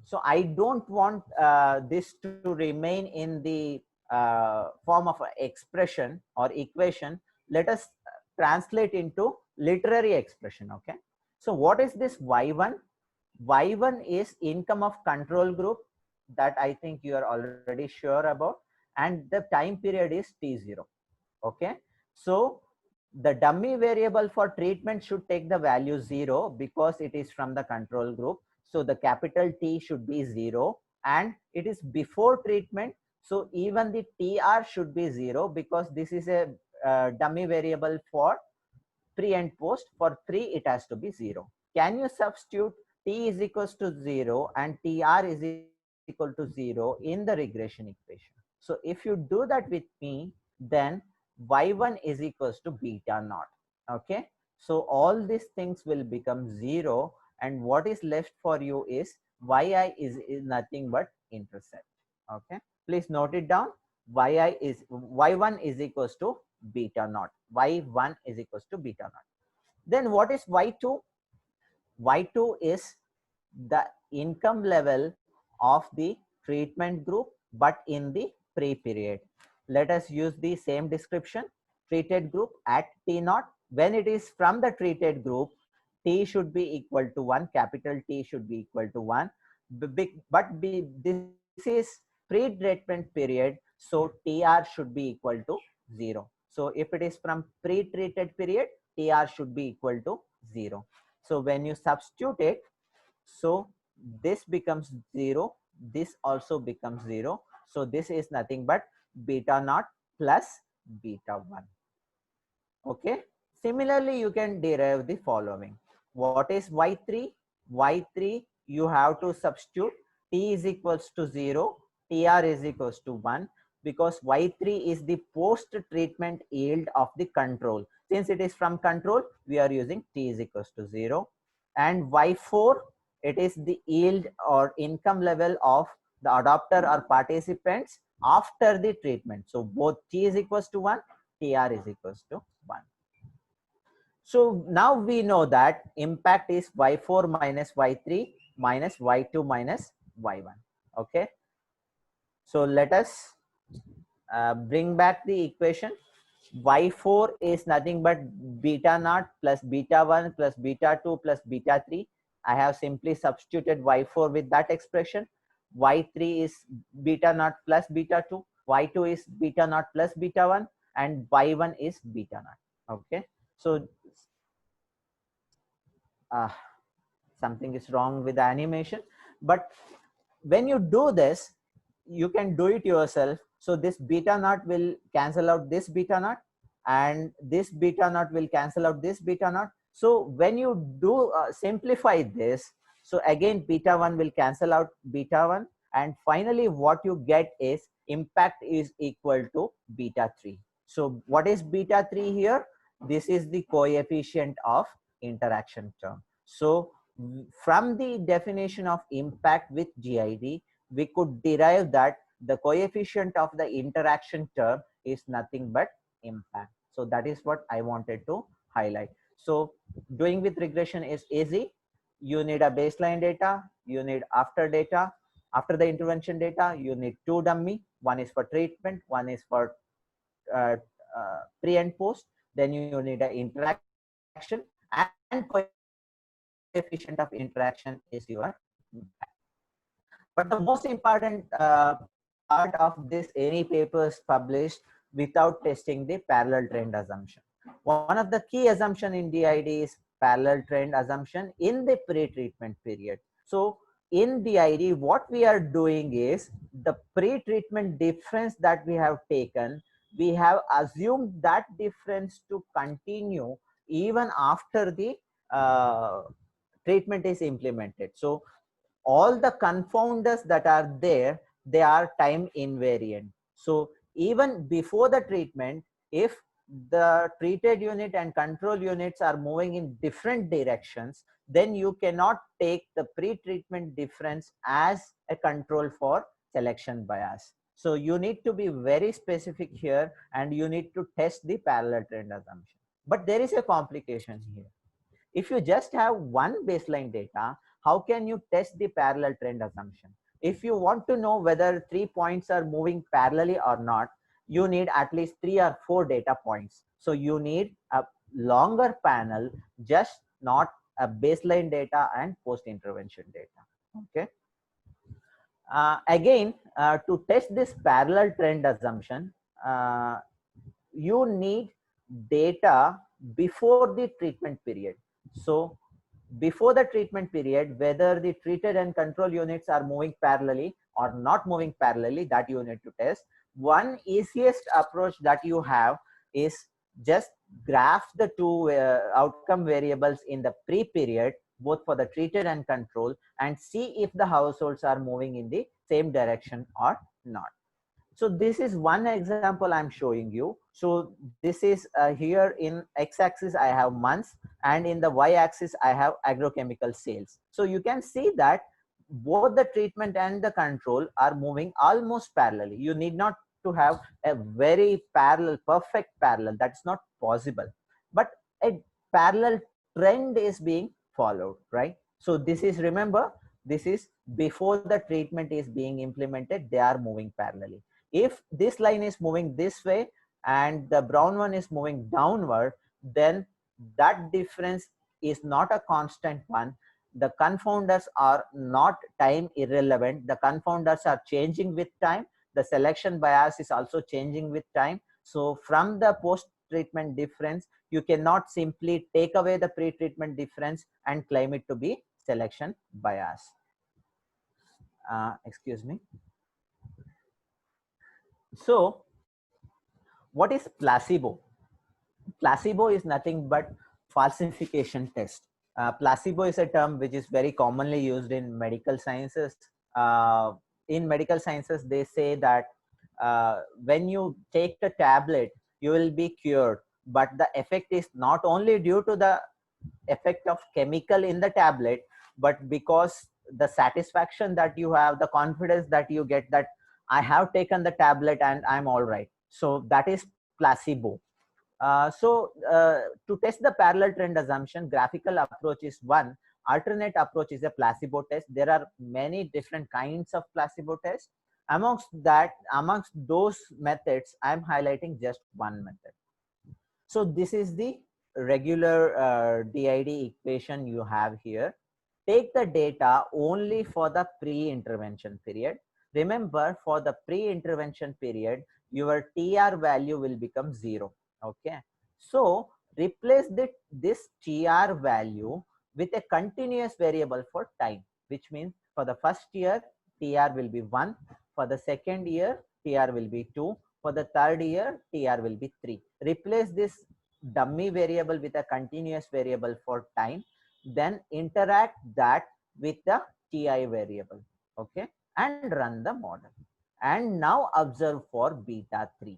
So I don't want this to remain in the form of an expression or equation. Let us translate into literary expression. Okay, so what is this Y1? Y1 is income of control group, that I think you are already sure about, and the time period is T0. Okay, so the dummy variable for treatment should take the value 0 because it is from the control group. So the capital T should be 0, and it is before treatment. So even the TR should be 0 because this is a dummy variable for pre and post. For 3 it has to be 0. Can you substitute T is equals to 0 and TR is equal to 0 in the regression equation? So if you do that with me, then Y1 is equals to beta naught. Okay, so all these things will become 0, and what is left for you is Yi is nothing but intercept. Okay, please note it down. Y1 is equals to beta naught. Y1 is equals to beta naught. Then what is Y2? Y2 is the income level of the treatment group, but in the pre-period. Let us use the same description. Treated group at T0. When it is from the treated group, T should be equal to 1, capital T should be equal to 1. This is pre-treatment period, so TR should be equal to 0. So if it is from pre-treated period, TR should be equal to 0. So when you substitute it, so this becomes 0, this also becomes 0. So this is nothing but beta naught plus beta 1. Okay, similarly you can derive the following. What is Y3? Y3, you have to substitute T is equals to 0, TR is equals to 1, because Y3 is the post treatment yield of the control. Since it is from control, we are using T is equals to 0. And Y4, it is the yield or income level of the adopter or participants after the treatment. So both T is equals to 1, TR is equals to 1. So now we know that impact is Y4 minus Y3 minus Y2 minus Y1. Okay, so let us bring back the equation. Y4 is nothing but beta naught plus beta 1 plus beta 2 plus beta 3. I have simply substituted Y4 with that expression. Y3 is beta naught plus beta 2. Y2 is beta naught plus beta 1. And Y1 is beta naught. Okay. So something is wrong with the animation. But when you do this, you can do it yourself. So this beta naught will cancel out this beta naught, and this beta naught will cancel out this beta naught. So when you do simplify this, so again beta 1 will cancel out beta 1, and finally what you get is impact is equal to beta 3. So what is beta 3 here? This is the coefficient of interaction term. So from the definition of impact with GID, we could derive that the coefficient of the interaction term is nothing but impact. So that is what I wanted to highlight. So doing with regression is easy. You need a baseline data, you need after data, after the intervention data, you need two dummy. One is for treatment, one is for pre and post. Then you need an interaction, and coefficient of interaction is your impact. But the most important part of this, any papers published without testing the parallel trend assumption. One of the key assumption in DID is parallel trend assumption in the pre-treatment period. So in DID, what we are doing is the pre-treatment difference that we have taken, we have assumed that difference to continue even after the treatment is implemented. So all the confounders that are there, they are time invariant. So even before the treatment, if the treated unit and control units are moving in different directions, then you cannot take the pre-treatment difference as a control for selection bias. So you need to be very specific here, and you need to test the parallel trend assumption. But there is a complication here. If you just have one baseline data, how can you test the parallel trend assumption? If you want to know whether 3 points are moving parallelly or not, you need at least 3 or 4 data points. So you need a longer panel, just not a baseline data and post-intervention data. Okay. Again, to test this parallel trend assumption, you need data before the treatment period. So before the treatment period, whether the treated and control units are moving parallelly or not moving parallelly, that you need to test. One easiest approach that you have is just graph the two outcome variables in the pre-period, both for the treated and control, and see if the households are moving in the same direction or not. So this is one example I'm showing you. So this is here in x-axis I have months, and in the y-axis I have agrochemical sales. So you can see that both the treatment and the control are moving almost parallelly. You need not to have a very parallel, perfect parallel. That's not possible. But a parallel trend is being followed, right? So this is, remember, this is before the treatment is being implemented, they are moving parallelly. If this line is moving this way and the brown one is moving downward, then that difference is not a constant one. The confounders are not time irrelevant. The confounders are changing with time. The selection bias is also changing with time. So from the post-treatment difference, you cannot simply take away the pre-treatment difference and claim it to be selection bias. Excuse me. So what is placebo? Placebo is nothing but falsification test. Placebo is a term which is very commonly used in medical sciences. In medical sciences, they say that when you take the tablet, you will be cured. But the effect is not only due to the effect of chemical in the tablet, but because the satisfaction that you have, the confidence that you get that I have taken the tablet and I'm all right. So that is placebo. To test the parallel trend assumption, graphical approach is one. Alternate approach is a placebo test. There are many different kinds of placebo tests. Amongst those methods, I'm highlighting just one method. So this is the regular DID equation you have here. Take the data only for the pre-intervention period. Remember, for the pre-intervention period, your TR value will become 0. Okay. So replace this TR value with a continuous variable for time, which means for the first year, TR will be 1. For the second year, TR will be 2. For the third year, TR will be 3. Replace this dummy variable with a continuous variable for time, then interact that with the TI variable, okay, and run the model. And now observe for beta 3.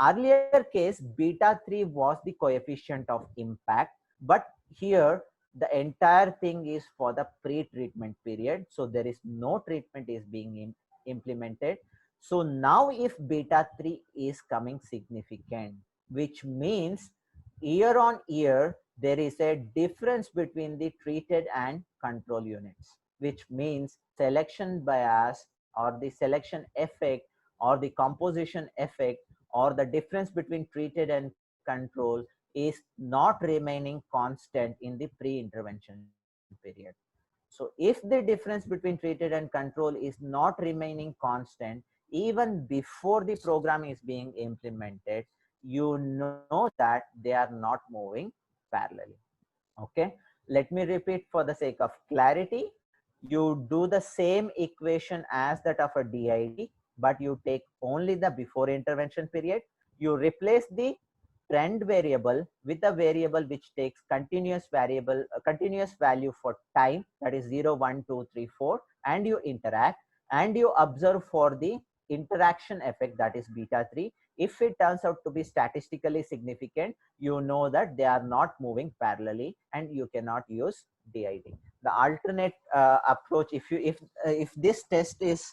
Earlier case, beta 3 was the coefficient of impact. But here the entire thing is for the pre-treatment period, so there is no treatment is being implemented. So now if beta 3 is coming significant, which means year on year there is a difference between the treated and control units, which means selection bias or the selection effect or the composition effect or the difference between treated and control is not remaining constant in the pre-intervention period. So if the difference between treated and control is not remaining constant even before the program is being implemented, you know that they are not moving parallelly. Okay, let me repeat for the sake of clarity. You do the same equation as that of a DID, but you take only the before intervention period. You replace the trend variable with a variable which takes continuous variable, continuous value for time, that is 0, 1, 2, 3, 4, and you interact and you observe for the interaction effect, that is beta 3. If it turns out to be statistically significant, you know that they are not moving parallelly and you cannot use DID. The alternate approach, if this test is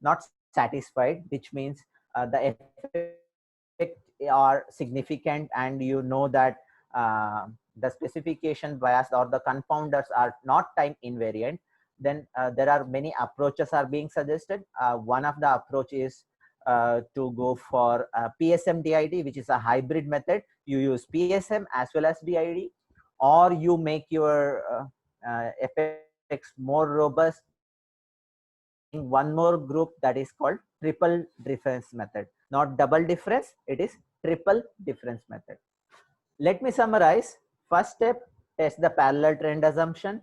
not satisfied, which means the effect are significant and you know that the specification bias or the confounders are not time invariant, then there are many approaches are being suggested. One of the approach is to go for PSM DID, which is a hybrid method. You use PSM as well as DID, or you make your effects more robust by adding one more group, that is called triple difference method. Not double difference, it is triple difference method. Let me summarize. First step, test the parallel trend assumption.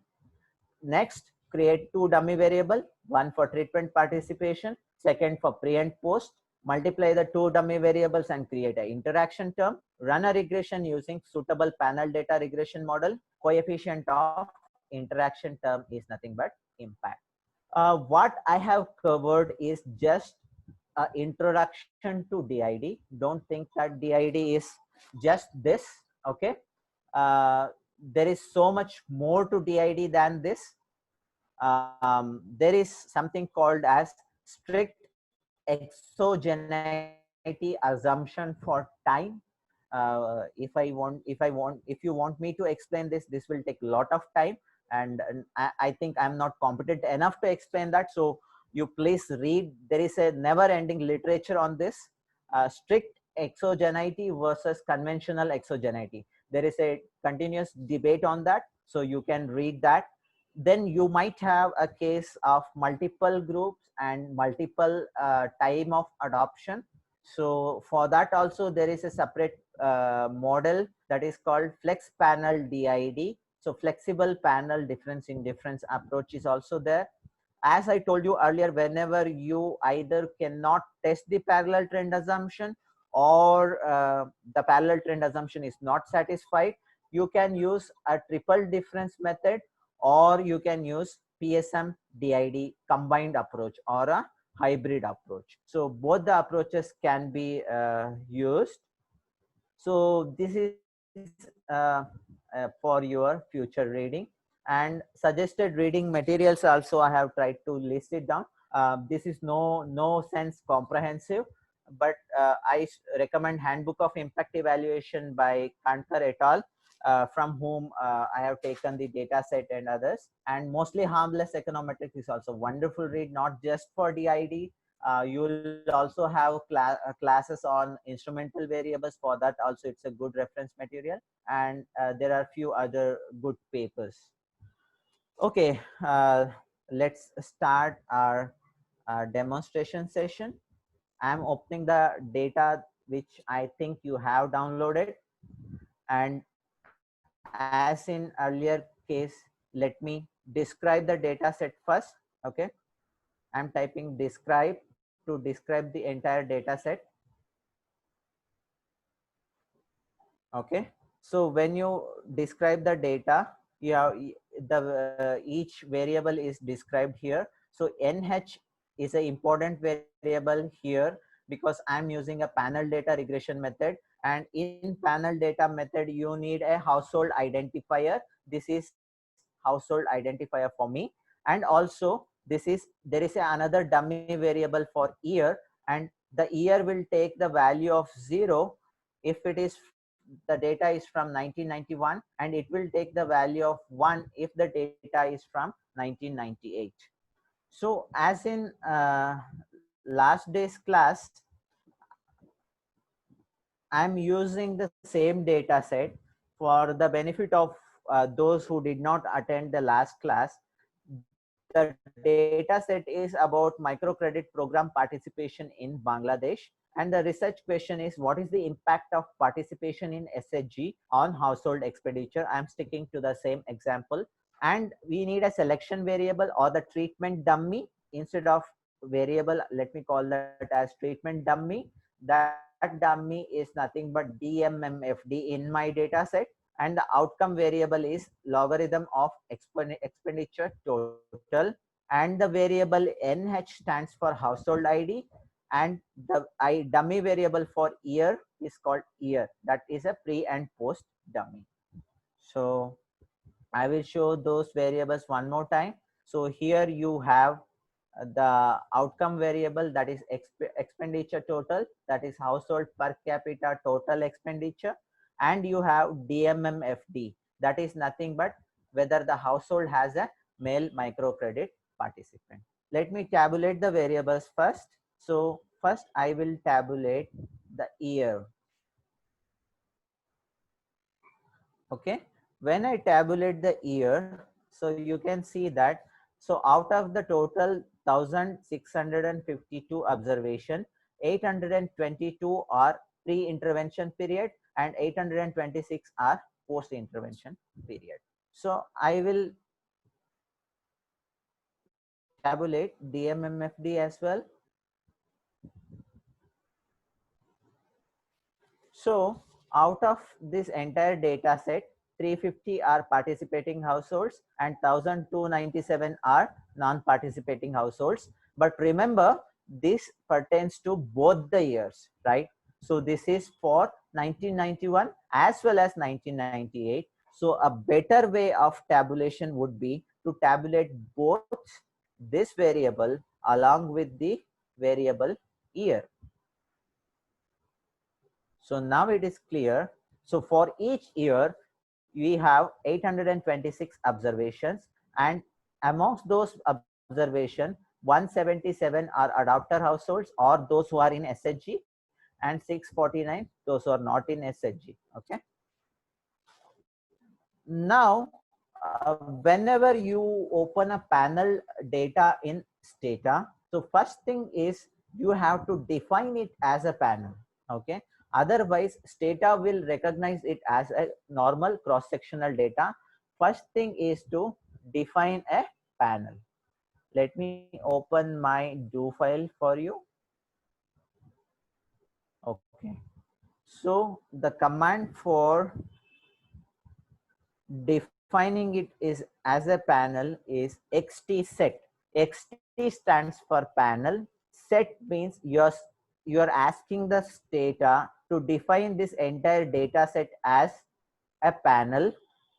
Next, create two dummy variable, one for treatment participation, second for pre and post. Multiply the two dummy variables and create an interaction term. Run a regression using suitable panel data regression model. Coefficient of interaction term is nothing but impact. What I have covered is just an introduction to DID. Don't think that DID is just this. Okay, there is so much more to DID than this. There is something called as strict exogeneity assumption for time. If you want me to explain this, this will take a lot of time, and I think I'm not competent enough to explain that. So you please read. There is a never-ending literature on this. Strict exogeneity versus conventional exogeneity. There is a continuous debate on that. So you can read that. Then you might have a case of multiple groups and multiple time of adoption. So for that also there is a separate model that is called flex panel DID. So flexible panel difference in difference approach is also there. As I told you earlier, whenever you either cannot test the parallel trend assumption or the parallel trend assumption is not satisfied, you can use a triple difference method, or you can use PSM DID combined approach or a hybrid approach. So both the approaches can be used. So this is for your future reading, and suggested reading materials also I have tried to list it down. This is no sense comprehensive, but I recommend Handbook of Impact Evaluation by Kantkar et al. From whom I have taken the data set and others. And Mostly Harmless Econometrics is also wonderful read, not just for DID. You will also have classes on instrumental variables. For that also it's a good reference material, and there are few other good papers. Okay, let's start our demonstration session. I'm opening the data which I think you have downloaded, and as in earlier case, let me describe the data set first. Okay, I'm typing describe to describe the entire data set. Okay, so when you describe the data, you have each variable is described here. So NH is an important variable here because I'm using a panel data regression method, and in panel data method you need a household identifier. This is household identifier for me, and also there is another dummy variable for year, and the year will take the value of 0 if it is the data is from 1991, and it will take the value of 1 if the data is from 1998. So as in last day's class, I'm using the same data set for the benefit of those who did not attend the last class. The data set is about microcredit program participation in Bangladesh. And the research question is, what is the impact of participation in SHG on household expenditure? I'm sticking to the same example. And we need a selection variable or the treatment dummy instead of variable. Let me call that as treatment dummy. That dummy is nothing but DMMFD in my data set, and the outcome variable is logarithm of expenditure total, and the variable NH stands for household ID, and the dummy variable for year is called year. That is a pre and post dummy. So I will show those variables one more time. So here you have the outcome variable, that is expenditure total, that is household per capita total expenditure, and you have DMMFD, that is nothing but whether the household has a male microcredit participant. Let me tabulate the variables first. So first I will tabulate the year. Okay, when I tabulate the year, so you can see that, so out of the total 1652 observation, 822 are pre-intervention period and 826 are post-intervention period. So I will tabulate DMMFD as well. So out of this entire data set, 350 are participating households and 1297 are non-participating households. But remember, this pertains to both the years, right? So this is for 1991 as well as 1998. So a better way of tabulation would be to tabulate both this variable along with the variable year. So now it is clear. So for each year, we have 826 observations, and amongst those observations, 177 are adopter households or those who are in SHG, and 649 those who are not in SHG. Okay. Now, whenever you open a panel data in Stata, so first thing is you have to define it as a panel. Okay. Otherwise, Stata will recognize it as a normal cross-sectional data. First thing is to define a panel. Let me open my do file for you. Okay. So the command for defining it is as a panel is XT-set. XT stands for panel. Set means you're asking the Stata to define this entire data set as a panel.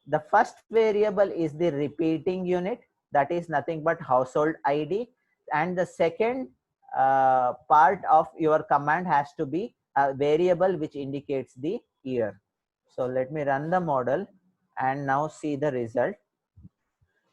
The first variable is the repeating unit, that is nothing but household ID, and the second part of your command has to be a variable which indicates the year. So let me run the model and now see the result.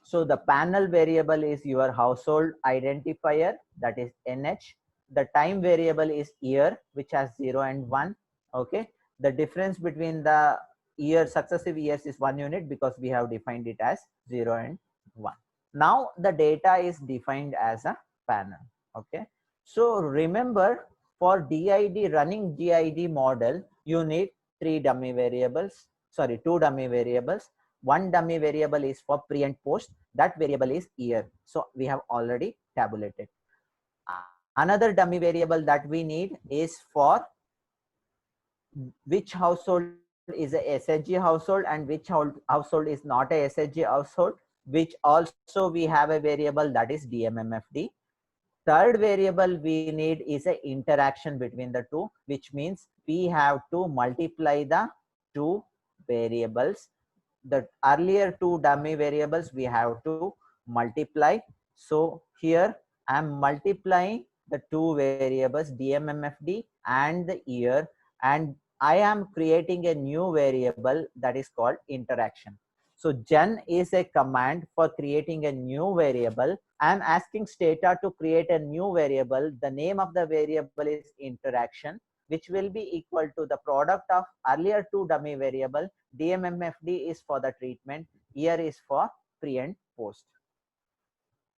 So the panel variable is your household identifier, that is NH. The time variable is year, which has 0 and 1. Okay. The difference between the year successive years is 1 unit because we have defined it as 0 and 1. Now the data is defined as a panel. Okay. So remember, for DID, running DID model, you need 2 dummy variables. One dummy variable is for pre and post. That variable is year. So we have already tabulated. Another dummy variable that we need is for which household is a SHG household and which household is not a SHG household, which also we have a variable that is DMMFD. third variable we need is an interaction between the two, which means we have to multiply the two variables. The earlier two dummy variables we have to multiply. So here I am multiplying the two variables DMMFD and the year, and I am creating a new variable that is called interaction. So gen is a command for creating a new variable. I am asking Stata to create a new variable. The name of the variable is interaction, which will be equal to the product of earlier two dummy variable. DMMFD is for the treatment, year is for pre and post.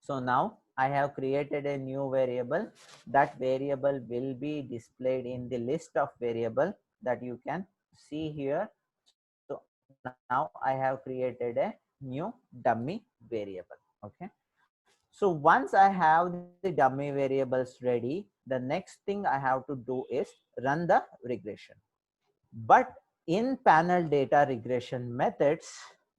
So now I have created a new variable. That variable will be displayed in the list of variable that you can see here. So now I have created a new dummy variable. Okay. So once I have the dummy variables ready, the next thing I have to do is run the regression. But in panel data regression methods,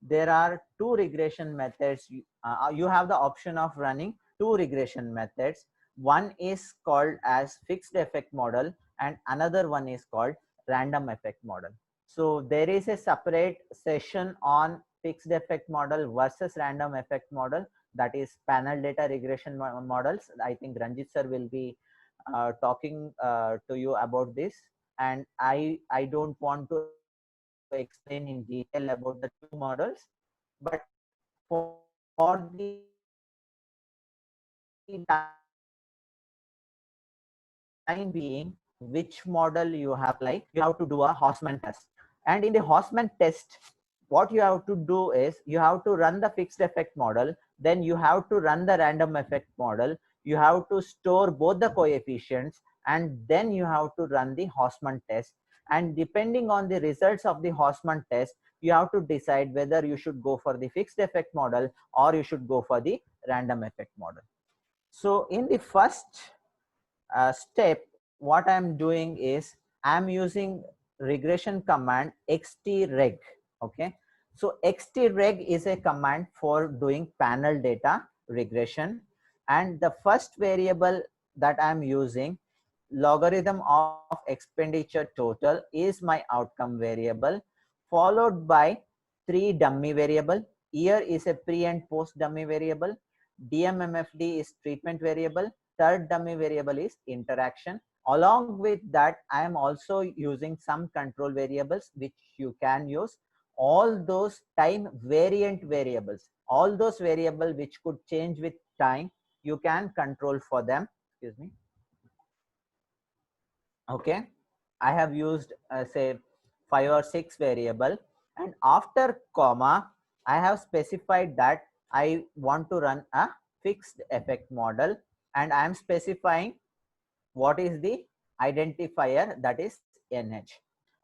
there are two regression methods. You have the option of running two regression methods. One is called as fixed effect model and another one is called random effect model. So there is a separate session on fixed effect model versus random effect model, that is panel data regression models. I think Ranjit sir will be talking to you about this, and I don't want to explain in detail about the two models, but for the time being, which model you have to do a Hausman test. And in the Hausman test, what you have to do is you have to run the fixed effect model, then you have to run the random effect model, you have to store both the coefficients, and then you have to run the Hausman test. And depending on the results of the Hausman test, you have to decide whether you should go for the fixed effect model or you should go for the random effect model. So in the first step, what I'm doing is I'm using regression command xtreg. Okay, so xtreg is a command for doing panel data regression, and the first variable that I'm using, logarithm of expenditure total, is my outcome variable, followed by three dummy variable. Year is a pre and post dummy variable, DMMFD is treatment variable, third dummy variable is interaction. Along with that, I am also using some control variables which you can use. All those time variant variables, all those variables which could change with time, you can control for them. Excuse me. Okay, I have used say 5 or 6 variable, and after comma I have specified that I want to run a fixed effect model, and I am specifying what is the identifier, that is NH.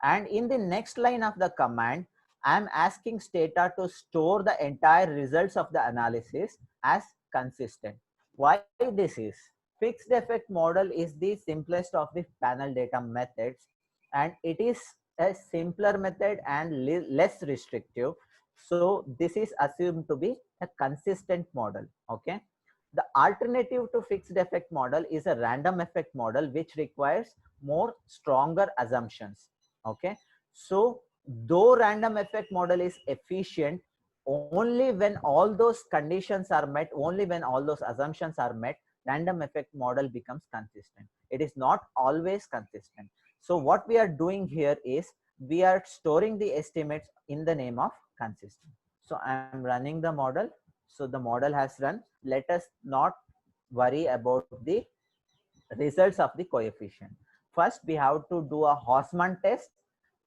And in the next line of the command, I am asking Stata to store the entire results of the analysis as consistent. Why this is? Fixed effect model is the simplest of the panel data methods, and it is a simpler method and less restrictive. So this is assumed to be a consistent model. Okay. The alternative to fixed effect model is a random effect model, which requires more stronger assumptions. Okay. So though random effect model is efficient, only when all those conditions are met, only when all those assumptions are met, random effect model becomes consistent. It is not always consistent. So what we are doing here is we are storing the estimates in the name of consistent. So I am running the model. So the model has run. Let us not worry about the results of the coefficient. First, we have to do a Hausman test,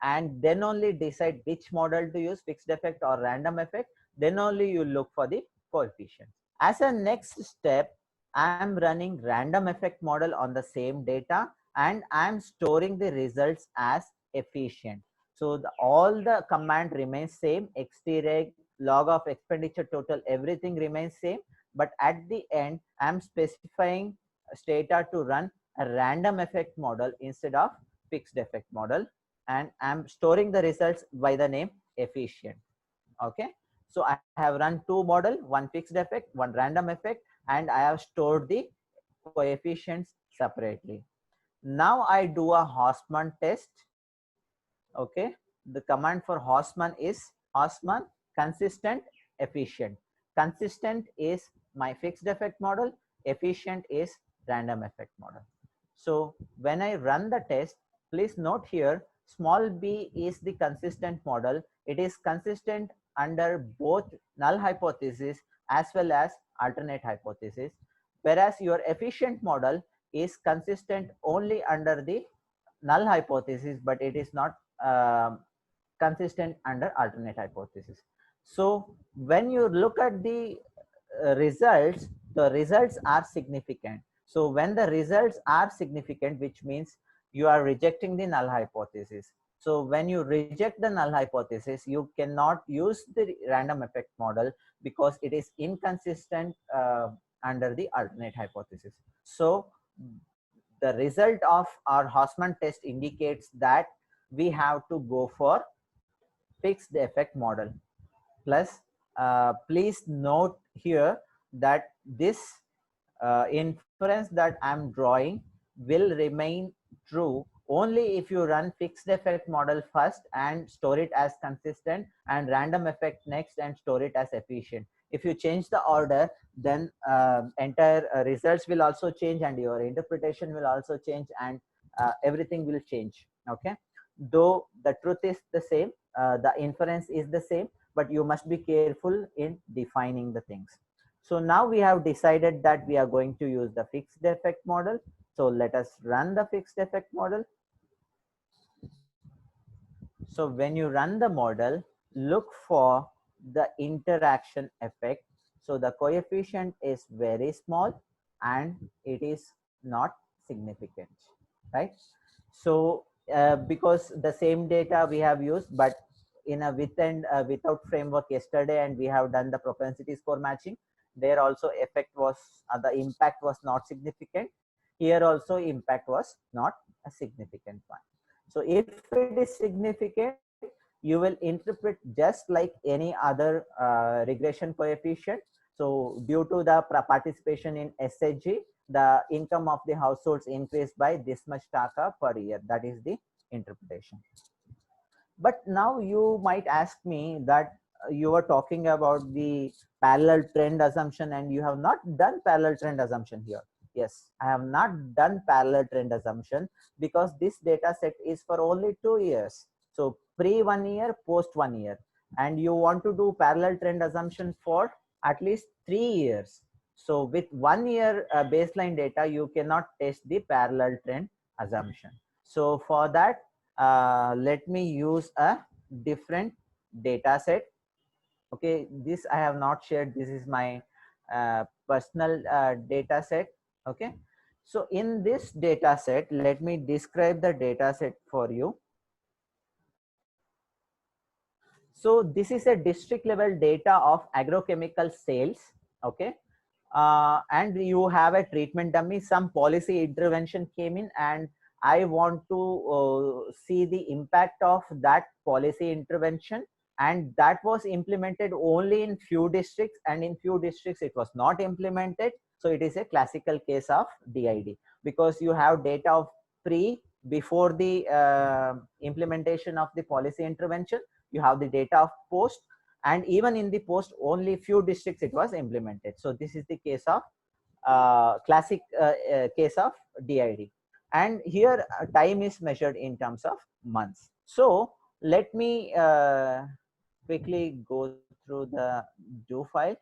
and then only decide which model to use, fixed effect or random effect. Then only you look for the coefficient. As a next step, I am running random effect model on the same data, and I am storing the results as efficient. So all the command remains same, xtreg, log of expenditure total, everything remains same. But at the end, I am specifying Stata to run a random effect model instead of fixed effect model, and I'm storing the results by the name efficient. Okay, so I have run two model, one fixed effect, one random effect, and I have stored the coefficients separately. Now I do a Hausmann test. Okay, the command for Hausmann is Hausmann consistent efficient. Consistent is my fixed effect model, efficient is random effect model. So when I run the test, please note here small b is the consistent model. It is consistent under both null hypothesis as well as alternate hypothesis, whereas your efficient model is consistent only under the null hypothesis, but it is not consistent under alternate hypothesis. So when you look at the results, the results are significant. So when the results are significant, which means you are rejecting the null hypothesis. So when you reject the null hypothesis, you cannot use the random effect model because it is inconsistent under the alternate hypothesis. So the result of our Hausmann test indicates that we have to go for fixed effect model. Plus, please note here that this inference that I'm drawing will remain true only if you run fixed effect model first and store it as consistent, and random effect next and store it as efficient. If you change the order, then entire results will also change and your interpretation will also change, and everything will change. Okay, though the truth is the same, the inference is the same, but you must be careful in defining the things. So now we have decided that we are going to use the fixed effect model. So let us run the fixed effect model. So when you run the model, look for the interaction effect. So the coefficient is very small and it is not significant, right? So because the same data we have used, but in a with and without framework yesterday, and we have done the propensity score matching, there also effect was the impact was not significant. Here also impact was not a significant one. So if it is significant, you will interpret just like any other regression coefficient. So due to the participation in SHG, the income of the households increased by this much taka per year. That is the interpretation. But now you might ask me that you were talking about the parallel trend assumption and you have not done parallel trend assumption here. Yes, I have not done parallel trend assumption because this data set is for only 2 years. So pre 1 year, post 1 year, and you want to do parallel trend assumption for at least 3 years. So with 1 year baseline data, you cannot test the parallel trend assumption. So for that, let me use a different data set. Okay, this I have not shared. This is my personal data set. Okay, so in this data set, let me describe the data set for you. So this is a district level data of agrochemical sales. Okay, and you have a treatment dummy. Some policy intervention came in and I want to see the impact of that policy intervention, and that was implemented only in few districts, and in few districts it was not implemented. So it is a classical case of DID because you have data of before the implementation of the policy intervention, you have the data of post, and even in the post only few districts it was implemented. So this is the case of classic case of DID, and here time is measured in terms of months. So let me quickly go through the do file.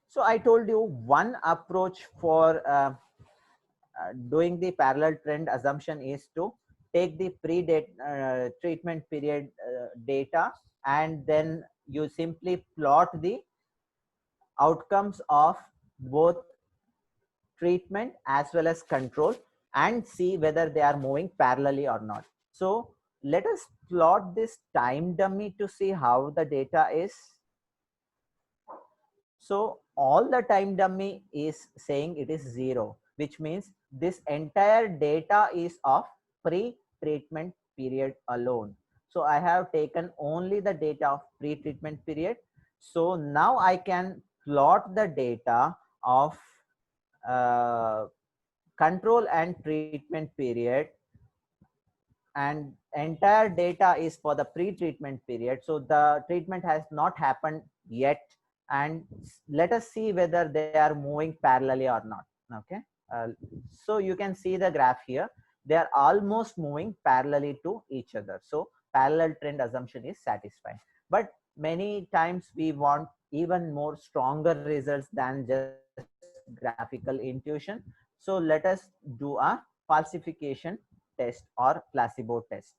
So I told you one approach for doing the parallel trend assumption is to take the treatment period data, and then you simply plot the outcomes of both treatment as well as control and see whether they are moving parallelly or not. So let us plot this time dummy to see how the data is. So all the time dummy is saying it is 0, which means this entire data is of pre-treatment period alone. So I have taken only the data of pre-treatment period. So now I can plot the data of control and treatment period, and entire data is for the pre-treatment period. So the treatment has not happened yet, and let us see whether they are moving parallelly or not. Okay, so you can see the graph here. They are almost moving parallelly to each other. So parallel trend assumption is satisfied. But many times we want even more stronger results than just graphical intuition. So let us do a falsification test or placebo test.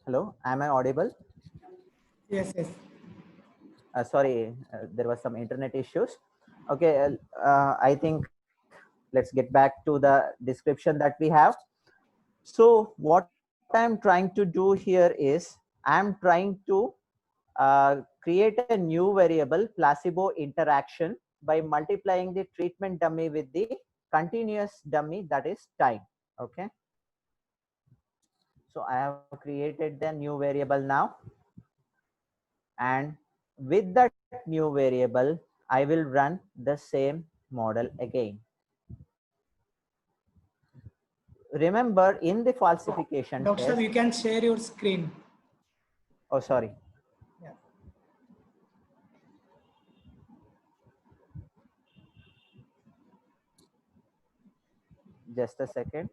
Hello, am I audible? Yes, yes. Sorry, there was some internet issues. Okay, I think let's get back to the description that we have. So what I'm trying to do here is I'm trying to create a new variable, placebo interaction, by multiplying the treatment dummy with the continuous dummy, that is time. Okay, so I have created the new variable now, and with that new variable I will run the same model again. Remember, in the falsification Doctor, test, you can share your screen. oh sorry, Yeah. just a second.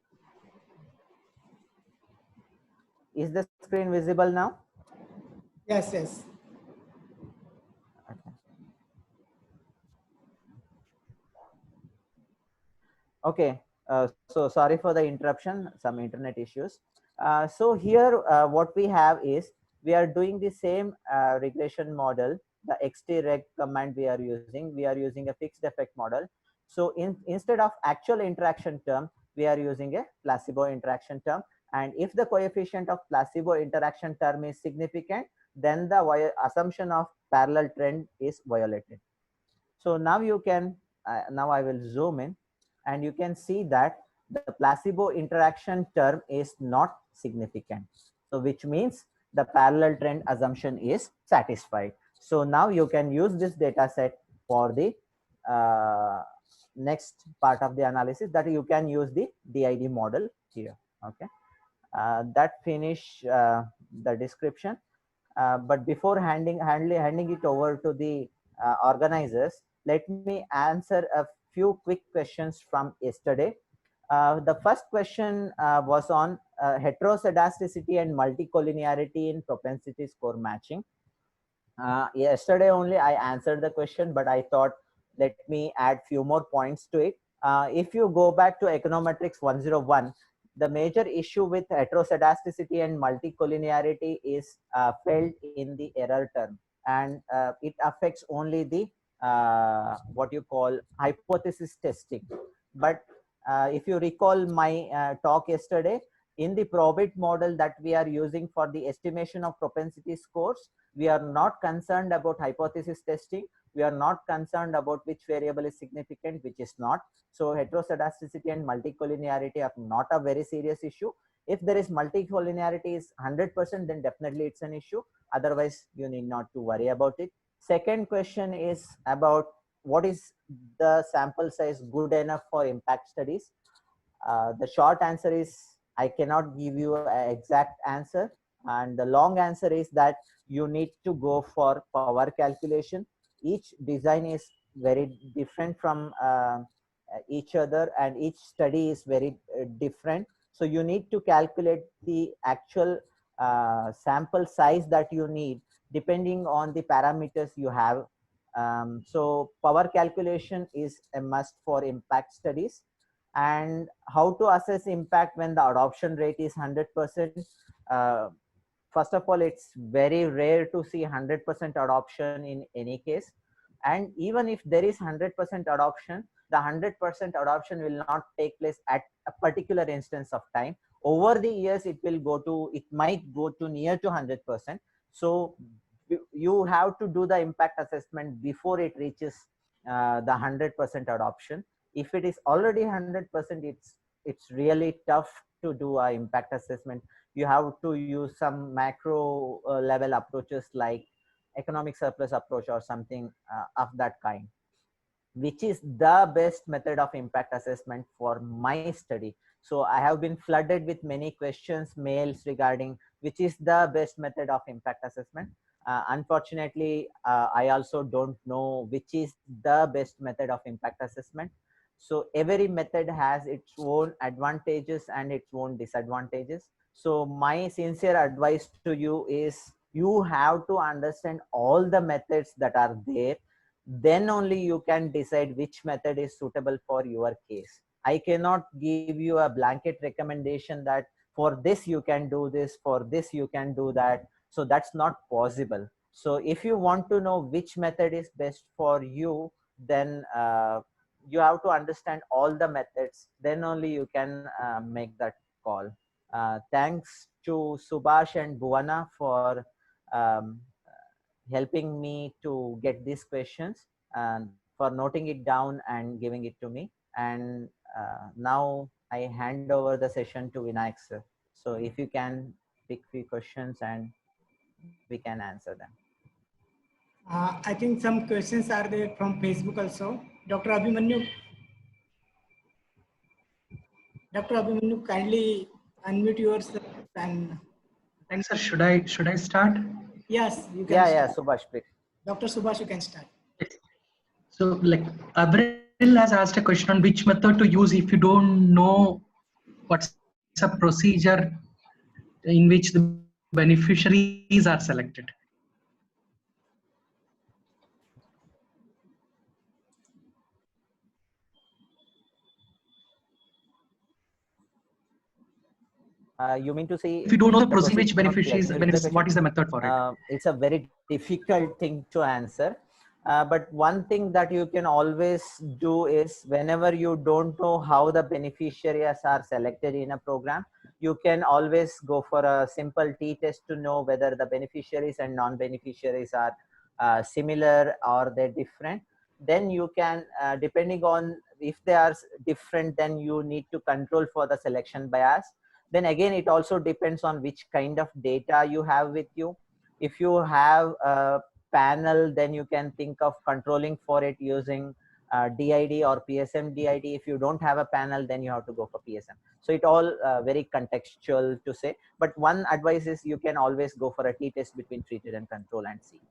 Is the screen visible now? Yes, yes. Okay. Okay, so sorry for the interruption, some internet issues. So here what we have is, we are doing the same regression model, the xtreg command we are using a fixed effect model. So instead of actual interaction term, we are using a placebo interaction term. And if the coefficient of placebo interaction term is significant, then the assumption of parallel trend is violated. So now you can, now I will zoom in, and you can see that the placebo interaction term is not significant. So which means the parallel trend assumption is satisfied. So now you can use this data set for the next part of the analysis, that you can use the DID model here. Okay, that finish the description. But before handing it over to the organizers, let me answer a few quick questions from yesterday. The first question was on heteroscedasticity and multicollinearity in propensity score matching. Yesterday only I answered the question, but I thought let me add few more points to it. If you go back to Econometrics 101, the major issue with heteroscedasticity and multicollinearity is felt in the error term, and it affects only the what you call hypothesis testing. But if you recall my talk yesterday, in the probit model that we are using for the estimation of propensity scores, we are not concerned about hypothesis testing. We are not concerned about which variable is significant, which is not. So heteroscedasticity and multicollinearity are not a very serious issue. If there is multicollinearity is 100%, then definitely it's an issue. Otherwise, you need not to worry about it. Second question is about what is the sample size good enough for impact studies? The short answer is I cannot give you an exact answer, and the long answer is that you need to go for power calculation. Each design is very different from each other, and each study is very different. So you need to calculate the actual sample size that you need depending on the parameters you have. So power calculation is a must for impact studies. And how to assess impact when the adoption rate is 100%? First of all, it's very rare to see 100% adoption in any case. And even if there is 100% adoption, the 100% adoption will not take place at a particular instance of time. Over the years, it might go to near to 100%. So you have to do the impact assessment before it reaches the 100% adoption. If it is already 100%, it's really tough to do an impact assessment. You have to use some macro level approaches like economic surplus approach or something of that kind, which is the best method of impact assessment for my study. So I have been flooded with many questions, mails regarding which is the best method of impact assessment. Unfortunately, I also don't know which is the best method of impact assessment. So every method has its own advantages and its own disadvantages. So my sincere advice to you is you have to understand all the methods that are there. Then only you can decide which method is suitable for your case. I cannot give you a blanket recommendation that for this you can do this, for this you can do that. So that's not possible. So if you want to know which method is best for you, then you have to understand all the methods. Then only you can make that call. Thanks to Subhash and Bhuvana for um, helping me to get these questions and for noting it down and giving it to me. And now I hand over the session to Vinayak sir. So if you can pick few questions and we can answer them. I think some questions are there from Facebook also. Dr. Abhimanyu, kindly unmute yourself and Thanks, sir. Should I start? yes, you can. Yeah, Start. Subhash, please. Dr. Subhash, you can start. So, like, Abril has asked a question on which method to use if you don't know what's a procedure in which the beneficiaries are selected. You mean to say If you don't know the the procedure, which procedure not clear? beneficiaries, Can you repeat the question? what is the method for it? It's a very difficult thing to answer. But one thing that you can always do is whenever you don't know how the beneficiaries are selected in a program, you can always go for a simple t-test to know whether the beneficiaries and non-beneficiaries are similar or they're different. Then you can, depending on if they are different, then you need to control for the selection bias. Then again, it also depends on which kind of data you have with you. If you have a panel, then you can think of controlling for it using DID or PSM DID. If you don't have a panel, then you have to go for PSM. So it all very contextual to say, but one advice is you can always go for a t-test between treated and control and see.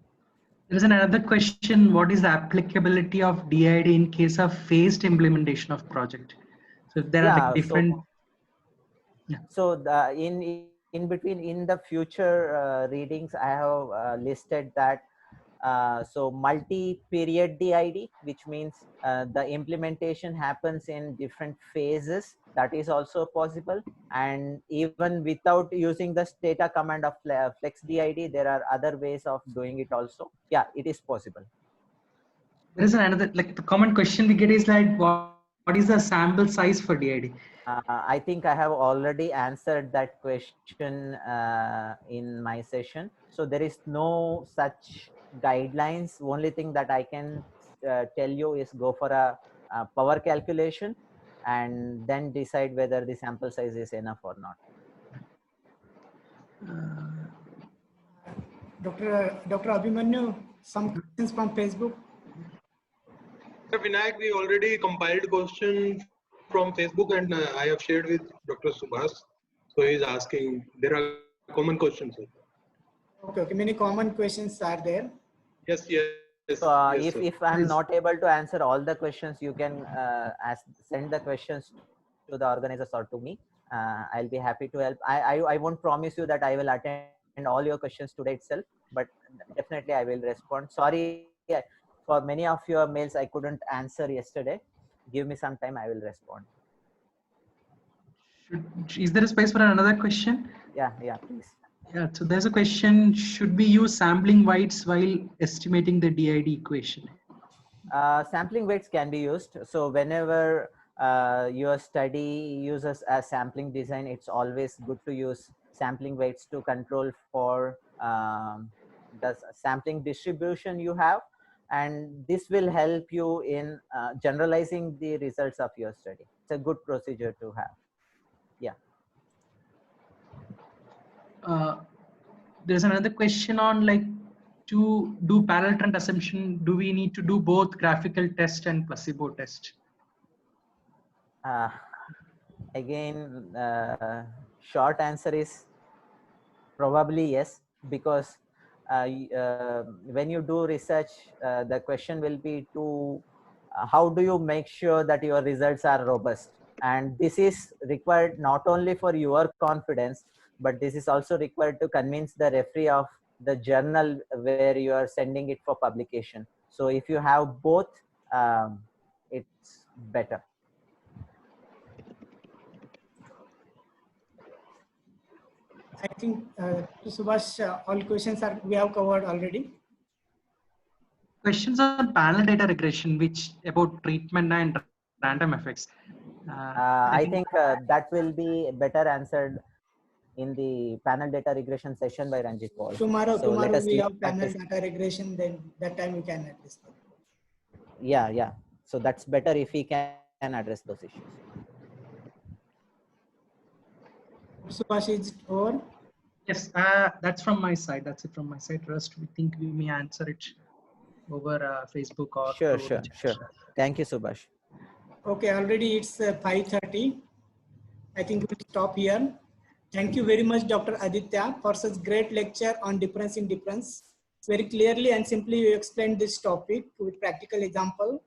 There is another question: what is the applicability of DID in case of phased implementation of project? So if there are like different. So the, in between in the future readings, I have listed that so multi-period DID, which means the implementation happens in different phases. That is also possible. And even without using the data command of flex DID, there are other ways of doing it also. Yeah, it is possible. There is another, like, the common question we get is like, what is the sample size for DID? I think I have already answered that question in my session. So there is no such guidelines. Only thing that I can tell you is go for a power calculation and then decide whether the sample size is enough or not. Dr. Abhimanyu, some questions from Facebook. Vinayak, we already compiled question from Facebook and I have shared with Dr. Subhas. So he is asking, there are common questions. Sir. Okay, many common questions are there. Yes. So Yes, if I'm not able to answer all the questions, you can send the questions to the organizers or to me. I'll be happy to help. I won't promise you that I will attend all your questions today itself, but definitely I will respond. Sorry for many of your mails I couldn't answer yesterday. Give me some time, I will respond. Is there a space for another question? Yeah, please. Yeah, so there's a question, should we use sampling weights while estimating the DID equation? Sampling weights can be used. So whenever your study uses a sampling design, it's always good to use sampling weights to control for the sampling distribution you have, and this will help you in generalizing the results of your study. It's a good procedure to have. Yeah. There's another question on, like, to do parallel trend assumption, do we need to do both graphical test and placebo test? Again, short answer is probably yes, because when you do research, the question will be to how do you make sure that your results are robust, and this is required not only for your confidence, but this is also required to convince the referee of the journal where you are sending it for publication. So if you have both, it's better. I think Subhash, all questions are we have covered already. Questions on panel data regression, which about treatment and random effects. I think that will be better answered in the panel data regression session by Ranjit Paul. Tomorrow let us we leave have panel that. data regression, then that time we can address them. Yeah. So that's better if we can address those issues. Subhash, is it over? Yes, that's from my side. That's it from my side. Rest, we think we may answer it over Facebook or Sure. through the chat. Thank you, Subhash. Okay, already it's 5:30. I think we'll stop here. Thank you very much, Dr. Aditya, for such great lecture on difference in difference. Very clearly and simply you explained this topic with practical example.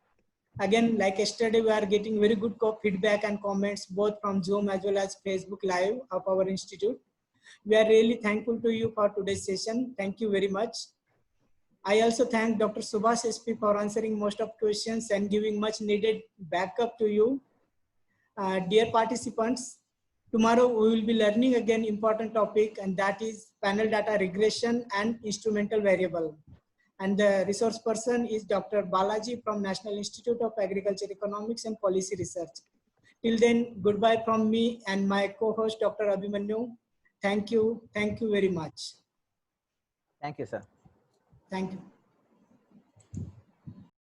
Again, like yesterday, we are getting very good feedback and comments both from Zoom as well as Facebook Live of our institute. We are really thankful to you for today's session. Thank you very much. I also thank Dr. Subhash SP for answering most of questions and giving much needed backup to you. Dear participants, tomorrow we will be learning again important topic, and that is panel data regression and instrumental variable. And the resource person is Dr. Balaji from National Institute of Agriculture Economics and Policy Research. Till then, goodbye from me and my co-host, Dr. Abhimanyu. Thank you very much. Thank you, sir. Thank you.